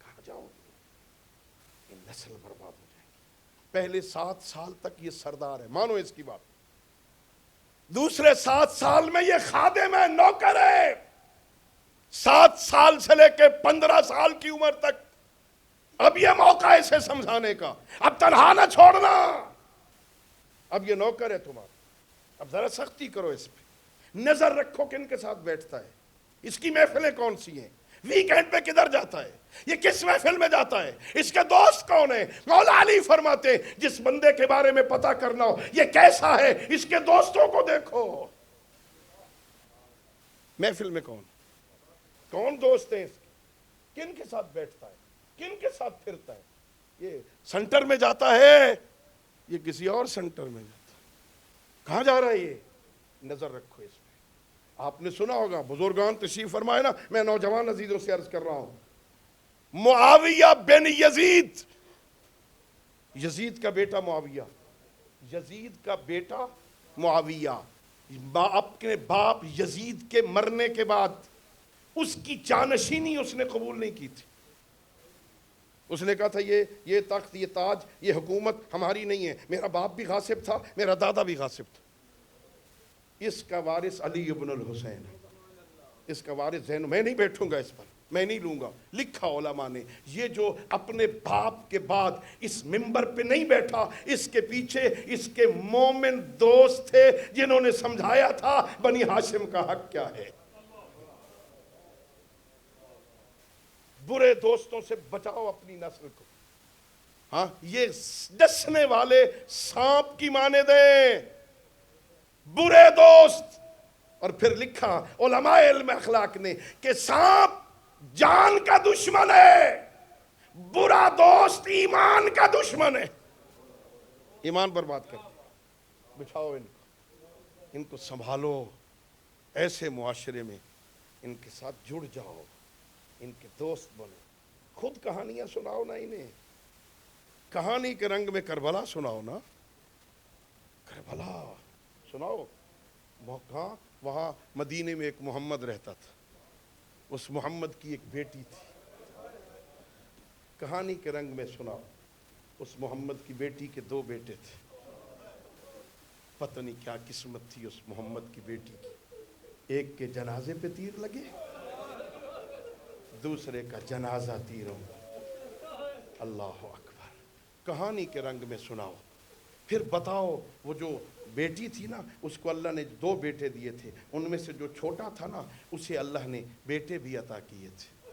کہاں جاؤ گے، یہ نسل برباد ہو جائے گی۔ پہلے 7 سال تک یہ سردار ہے، مانو اس کی بات، دوسرے 7 سال میں یہ خادم ہے، نوکر ہے، 7 سال سے لے کے 15 سال کی عمر تک اب یہ موقع ہے اسے سمجھانے کا، اب تنہا نہ چھوڑنا، اب یہ نوکر ہے تمہارا، اب ذرا سختی کرو اس پہ، نظر رکھو کن کے ساتھ بیٹھتا ہے، اس کی محفلیں کون سی ہیں، ویکنڈ پہ کدھر جاتا ہے، یہ کس محفل میں جاتا ہے، اس کے دوست کون ہیں۔ مولا علی فرماتے جس بندے کے بارے میں پتہ کرنا ہو یہ کیسا ہے، اس کے دوستوں کو دیکھو، محفل میں کون دوست ہیں اس کے، کن کے ساتھ بیٹھتا ہے، کن کے ساتھ پھرتا ہے، یہ سنٹر میں جاتا ہے یہ کسی اور سنٹر میں جاتا ہے، کہاں جا رہا ہے یہ، نظر رکھو اس میں۔ آپ نے سنا ہوگا بزرگان تشریف فرمائے نا، میں نوجوان عزیزوں سے عرض کر رہا ہوں، معاویہ بن یزید، یزید کا بیٹا معاویہ، یزید کا بیٹا معاویہ، اپنے باپ یزید کے مرنے کے بعد اس کی جانشینی اس نے قبول نہیں کی تھی، اس نے کہا تھا یہ تخت، یہ تاج، یہ حکومت ہماری نہیں ہے، میرا باپ بھی غاصب تھا، میرا دادا بھی غاصب تھا، اس کا وارث علی ابن الحسین، اس کا وارث زین، میں نہیں بیٹھوں گا اس پر، میں نہیں لوں گا۔ لکھا علماء نے یہ جو اپنے باپ کے بعد اس منبر پہ نہیں بیٹھا، اس کے پیچھے اس کے مومن دوست تھے جنہوں نے سمجھایا تھا بنی ہاشم کا حق کیا ہے۔ برے دوستوں سے بچاؤ اپنی نسل کو، ہاں یہ ڈسنے والے سانپ کی مانند ہیں، برے دوست۔ اور پھر لکھا علماء علم اخلاق نے کہ سانپ جان کا دشمن ہے، برا دوست ایمان کا دشمن ہے، ایمان برباد کر دے۔ بچھاؤ ان کو سنبھالو، ایسے معاشرے میں ان کے ساتھ جڑ جاؤ، ان کے دوست بنو، خود کہانیاں سناؤ نا انہیں، کہانی کے رنگ میں کربلا سناؤ نا، کربلا سناؤ۔ وہاں مدینے میں ایک محمد رہتا تھا، اس محمد کی ایک بیٹی تھی، کہانی کے رنگ میں سناؤ، اس محمد کی بیٹی کے 2 بیٹے تھے، پتہ نہیں کیا قسمت تھی اس محمد کی بیٹی کی، ایک کے جنازے پہ تیر لگے، دوسرے کا جنازہ تیروں، اللہ اکبر، کہانی کے رنگ میں سناؤ۔ پھر بتاؤ وہ جو بیٹی تھی نا، اس کو اللہ نے 2 بیٹے دیے تھے، ان میں سے جو چھوٹا تھا نا اسے اللہ نے بیٹے بھی عطا کیے تھے،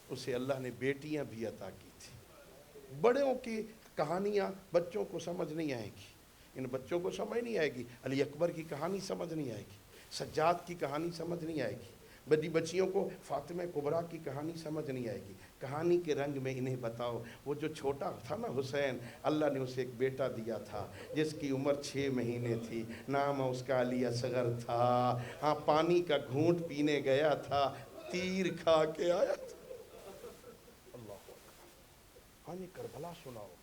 اسے اللہ نے بیٹیاں بھی عطا کی تھی۔ بڑوں کی کہانیاں بچوں کو سمجھ نہیں آئے گی، ان بچوں کو سمجھ نہیں آئے گی، علی اکبر کی کہانی سمجھ نہیں آئے گی، سجاد کی کہانی سمجھ نہیں آئے گی، بڑی بچیوں کو فاطمہ کبریٰ کی کہانی سمجھ نہیں آئے گی۔ کہانی کے رنگ میں انہیں بتاؤ وہ جو چھوٹا تھا نا حسین، اللہ نے اسے ایک بیٹا دیا تھا جس کی عمر 6 مہینے تھی، نام اس کا علی اصغر تھا، ہاں پانی کا گھونٹ پینے گیا تھا، تیر کھا کے آیا تھا۔ اللہ اکبر، ہاں یہ کربلا سناؤ،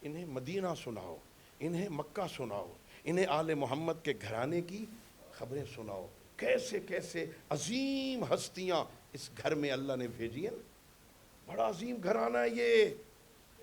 انہیں مدینہ سناؤ، انہیں مکہ سناؤ، انہیں آل محمد کے گھرانے کی خبریں سناؤ، کیسے کیسے عظیم ہستیاں اس گھر میں اللہ نے بھیجی ہیں، بڑا عظیم گھرانہ ہے یہ،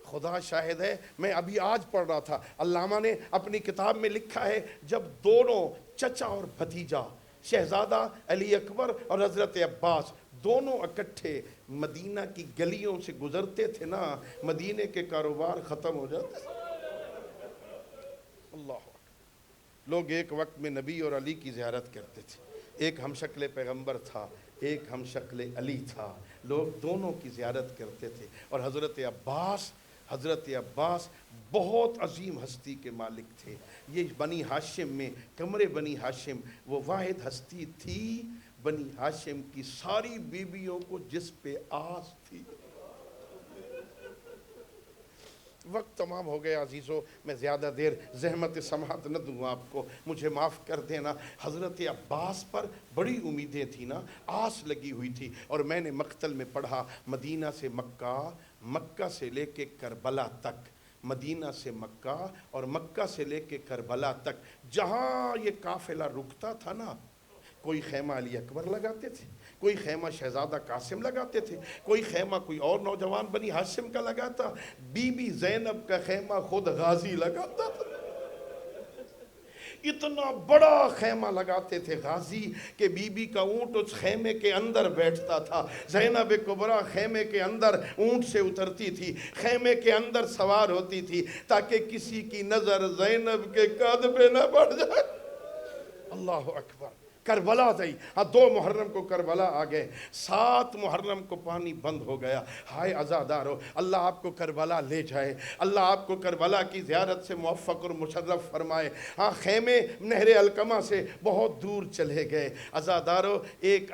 خدا شاہد ہے، میں ابھی آج پڑھ رہا تھا، علامہ نے اپنی کتاب میں لکھا ہے جب دونوں چچا اور بھتیجا شہزادہ علی اکبر اور حضرت عباس دونوں اکٹھے مدینہ کی گلیوں سے گزرتے تھے نا، مدینے کے کاروبار ختم ہو جاتے۔ اللہ، لوگ ایک وقت میں نبی اور علی کی زیارت کرتے تھے، ایک ہم شکل پیغمبر تھا، ایک ہم شکل علی تھا، لوگ دونوں کی زیارت کرتے تھے۔ اور حضرت عباس بہت عظیم ہستی کے مالک تھے۔ یہ بنی ہاشم میں، کمر بنی ہاشم وہ واحد ہستی تھی بنی ہاشم کی ساری بیویوں کو جس پہ آس تھی۔ وقت تمام ہو گیا عزیزو، میں زیادہ دیر زحمت سماعت نہ دوں آپ کو، مجھے معاف کر دینا۔ حضرت عباس پر بڑی امیدیں تھیں نا، آس لگی ہوئی تھی۔ اور میں نے مقتل میں پڑھا، مدینہ سے مکہ، مکہ سے لے کے کربلا تک، مدینہ سے مکہ اور مکہ سے لے کے کربلا تک جہاں یہ قافلہ رکتا تھا نا، کوئی خیمہ علی اکبر لگاتے تھے، کوئی خیمہ شہزادہ قاسم لگاتے تھے، کوئی خیمہ کوئی اور نوجوان بنی ہاشم کا لگاتا، بی بی زینب کا خیمہ خود غازی لگاتا تھا۔ اتنا بڑا خیمہ لگاتے تھے غازی کہ بی بی کا اونٹ اس خیمے کے اندر بیٹھتا تھا، زینب کبریٰ خیمے کے اندر اونٹ سے اترتی تھی، خیمے کے اندر سوار ہوتی تھی تاکہ کسی کی نظر زینب کے قد پہ نہ پڑ جائے۔ اللہ اکبر۔ کربلا گئی، 2 محرم کو کربلا آ گئے، 7 محرم کو پانی بند ہو گیا۔ ہائے عزادارو، اللہ آپ کو کربلا لے جائے، اللہ آپ کو کربلا کی زیارت سے موفق اور مشرف فرمائے۔ خیمے نہر القمہ سے بہت دور چلے گئے۔ عزادارو، ایک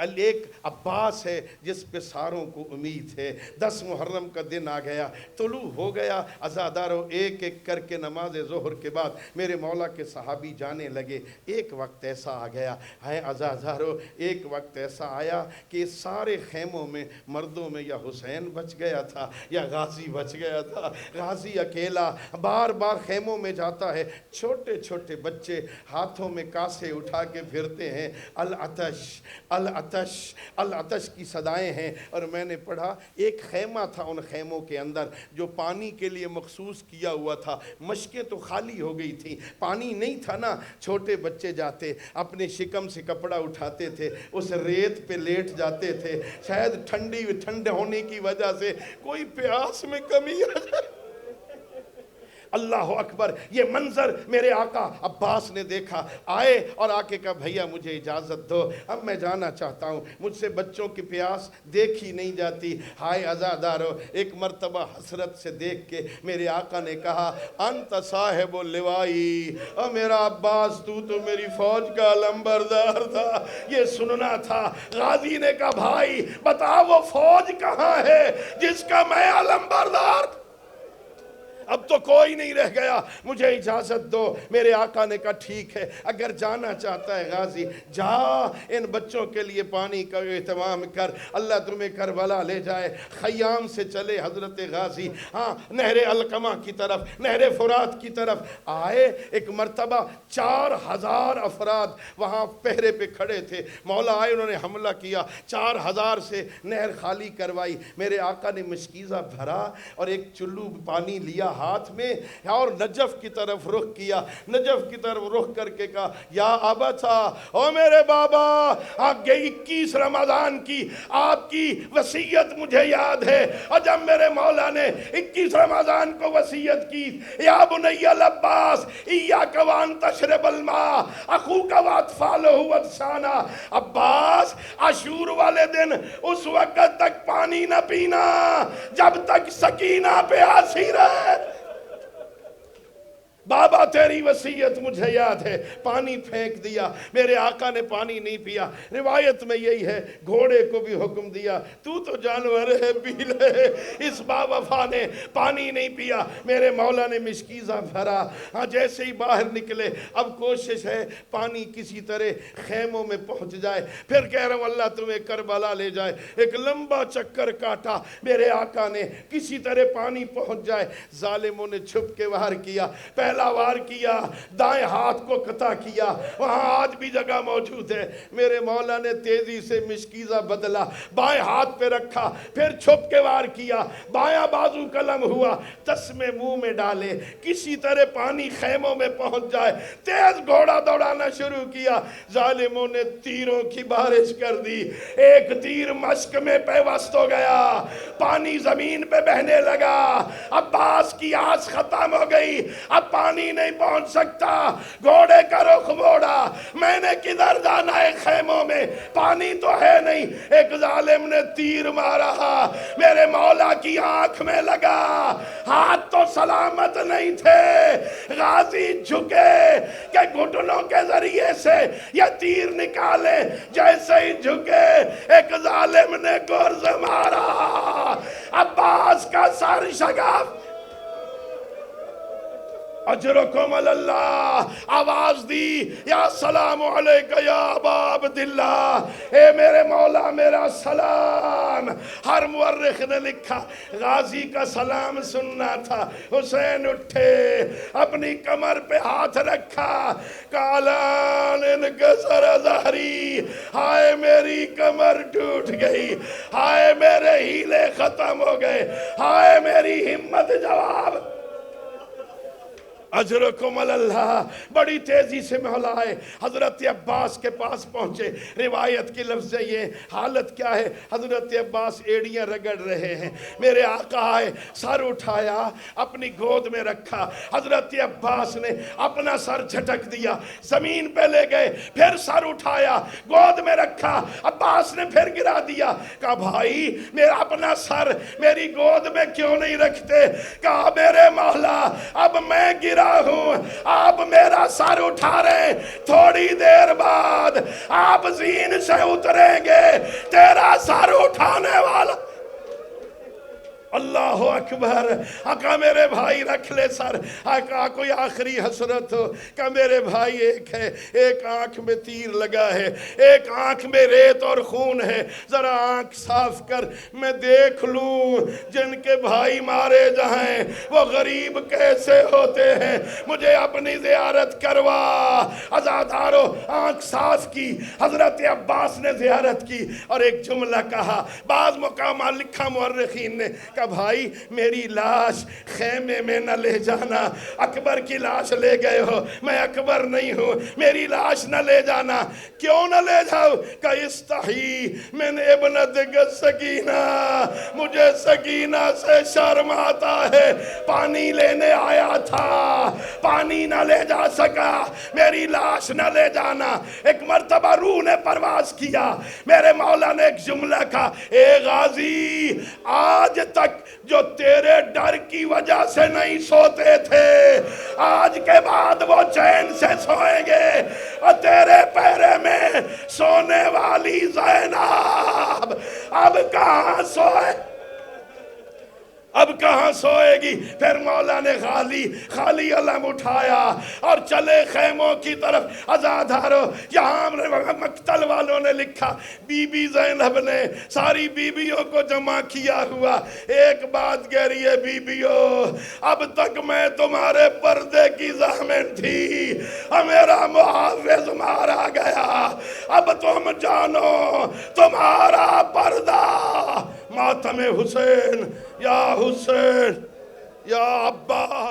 عباس ہے جس پہ ساروں کو امید ہے۔ 10 محرم کا دن آ گیا، طلوع ہو گیا۔ عزادارو، ایک ایک کر کے نماز ظہر کے بعد میرے مولا کے صحابی جانے لگے۔ ایک وقت ایسا آ گیا، عزادارو، ایک وقت ایسا آیا کہ سارے خیموں میں مردوں میں یا حسین بچ گیا تھا یا غازی بچ گیا تھا۔ غازی اکیلا بار بار خیموں میں جاتا ہے، چھوٹے چھوٹے بچے ہاتھوں میں کاسے اٹھا کے پھرتے ہیں، العطش العطش العطش کی صدائیں ہیں۔ اور میں نے پڑھا ایک خیمہ تھا ان خیموں کے اندر جو پانی کے لیے مخصوص کیا ہوا تھا، مشکیں تو خالی ہو گئی تھی، پانی نہیں تھا نا، چھوٹے بچے جاتے اپنے شکم سے کپڑا اٹھاتے تھے، اس ریت پہ لیٹ جاتے تھے، شاید ٹھنڈے ہونے کی وجہ سے کوئی پیاس میں کمی آ جائے۔ اللہ اکبر، یہ منظر میرے آقا عباس نے دیکھا، آئے اور آ کے کہا بھیا مجھے اجازت دو، اب میں جانا چاہتا ہوں، مجھ سے بچوں کی پیاس دیکھی نہیں جاتی۔ ہائے عزادارو، ایک مرتبہ حسرت سے دیکھ کے میرے آقا نے کہا انت صاحب اللوائی، اور میرا عباس تو میری فوج کا لمبردار تھا۔ یہ سننا تھا۔ غازی نے کہا بھائی بتا وہ فوج کہاں ہے جس کا میں لمبردار تھا؟ اب تو کوئی نہیں رہ گیا، مجھے اجازت دو۔ میرے آقا نے کہا ٹھیک ہے، اگر جانا چاہتا ہے غازی جا، ان بچوں کے لیے پانی کا اہتمام کر، اللہ تمہیں کربلا لے جائے۔ خیام سے چلے حضرت غازی، نہر القمہ کی طرف، نہر فرات کی طرف آئے۔ ایک مرتبہ 4000 افراد وہاں پہرے پہ کھڑے تھے، مولا آئے، انہوں نے حملہ کیا، 4000 سے نہر خالی کروائی۔ میرے آقا نے مشکیزہ بھرا اور ایک چلو پانی لیا ہاتھ میں اور نجف کی طرف رخ کیا، نجف کی طرف رخ کر کے کہا یا ابتا، او میرے بابا، آگے 21 رمضان کی آپ کی وصیت مجھے یاد ہے، اور جب میرے مولا نے 21 رمضان کو وصیت کی یا بنی العباس ایاک وان تشرب الماء اخوک واطفالہ واتسانا، عباس عاشور والے دن اس وقت تک پانی نہ پینا جب تک سکینہ پیاسی رہے۔ بابا تیری وصیت مجھے یاد ہے۔ پانی پھینک دیا، میرے آقا نے پانی نہیں پیا۔ روایت میں یہی ہے گھوڑے کو بھی حکم دیا تو جانور ہے پی لے، اس باوفا نے پانی نہیں پیا۔ میرے مولا نے مشکیزہ بھرا، جیسے ہی باہر نکلے اب کوشش ہے پانی کسی طرح خیموں میں پہنچ جائے، پھر کہہ رہا ہوں اللہ تمہیں کربلا لے جائے۔ ایک لمبا چکر کاٹا میرے آقا نے، کسی طرح پانی پہنچ جائے۔ ظالموں نے چھپ کے وہر کیا، پہلا حملہ وار کیا، دائیں ہاتھ کو قطع کیا، وہاں آج بھی جگہ موجود ہے۔ میرے مولا نے تیزی سے مشکیزہ بدلا، بائیں ہاتھ پہ رکھا، پھر چھپ کے وار کیا، بایاں بازو قلم ہوا، چشمے منہ میں ڈالے، کسی طرح پانی خیموں میں پہنچ جائے، تیز گھوڑا دوڑانا شروع کیا۔ ظالموں نے تیروں کی بارش کر دی، ایک تیر مشک میں پیوست ہو گیا، پانی زمین پہ بہنے لگا۔ عباس کی آس ختم ہو گئی، اب پانی نہیں پہنچ سکتا، گھوڑے کا رخ موڑا، میں نے کدھر جانا ہے، خیموں میں پانی تو ہے نہیں۔ ایک ظالم نے تیر مارا، میرے مولا کی آنکھ میں لگا، ہاتھ تو سلامت نہیں تھے، غازی جھکے کہ گھٹنوں کے ذریعے سے یہ تیر نکالے، جیسے ہی جھکے ایک ظالم نے گرز مارا، عباس کا سر شگاف۔ اجرکم اللہ، آواز دی، یا سلام علیکہ یا ابا عبداللہ، اے میرے مولا میرا سلام۔ ہر مورخ نے لکھا غازی کا سلام سننا تھا۔ حسین اٹھے، اپنی کمر پہ ہاتھ رکھا، کالان انکسر ظہری، ہائے میری کمر ٹوٹ گئی، ہائے میرے ہیلے ختم ہو گئے، ہائے میری ہمت جواب۔ اجرکم اللہ، بڑی تیزی سے مولا آئے، حضرت عباس کے پاس پہنچے۔ روایت کی لفظ ہے، یہ حالت کیا ہے، حضرت عباس ایڑیاں رگڑ رہے ہیں، میرے آقا آئے، سر اٹھایا، اپنی گود میں رکھا، حضرت عباس نے اپنا سر جھٹک دیا، زمین پہ لے گئے، پھر سر اٹھایا، گود میں رکھا، عباس نے پھر گرا دیا، کہا بھائی میرا اپنا سر میری گود میں کیوں نہیں رکھتے؟ کہا میرے مولا اب میں گرا ہوں، آپ میرا سر اٹھا رہے، تھوڑی دیر بعد آپ زین سے اتریں گے، تیرا سر اٹھانے والا۔ اللہ اکبر۔ آقا میرے بھائی رکھ لے سر، آقا کوئی آخری حسرت ہو، کہ میرے بھائی ایک ہے، ایک آنکھ میں تیر لگا ہے، ایک آنکھ میں ریت اور خون ہے، ذرا آنکھ صاف کر میں دیکھ لوں جن کے بھائی مارے جائیں وہ غریب کیسے ہوتے ہیں، مجھے اپنی زیارت کروا۔ عزادارو آنکھ صاف کی، حضرت عباس نے زیارت کی اور ایک جملہ کہا، بعض مقامات لکھا مورخین نے کہ بھائی میری لاش خیمے میں نہ لے جانا، اکبر کی لاش لے گئے ہو، میں اکبر نہیں ہوں، میری لاش نہ لے جانا۔ کیوں نہ لے جاؤ؟ کہ استحی من ابنتک سکینہ، مجھے سکینہ سے شرم آتا ہے، پانی لینے آیا تھا، پانی نہ لے جا سکا، میری لاش نہ لے جانا۔ ایک مرتبہ روح نے پرواز کیا، میرے مولا نے ایک جملہ کہا، اے غازی آج تک جو تیرے ڈر کی وجہ سے نہیں سوتے تھے، آج کے بعد وہ چین سے سوئیں گے، اور تیرے پیرے میں سونے والی زینب اب کہاں سوئے، اب کہاں سوئے گی۔ پھر مولا نے خالی علم اٹھایا اور چلے خیموں کی طرف۔ عزادارو یہاں مقتل والوں نے لکھا، بی بی زینب نے ساری بیویوں کو جمع کیا ہوا، ایک بات کہہ رہی ہے، بیویوں اب تک میں تمہارے پردے کی ضامن تھی، اور میرا محافظ مارا گیا، اب تم جانو تمہارا پردہ ماتم حسین، یا حسین یا عباس۔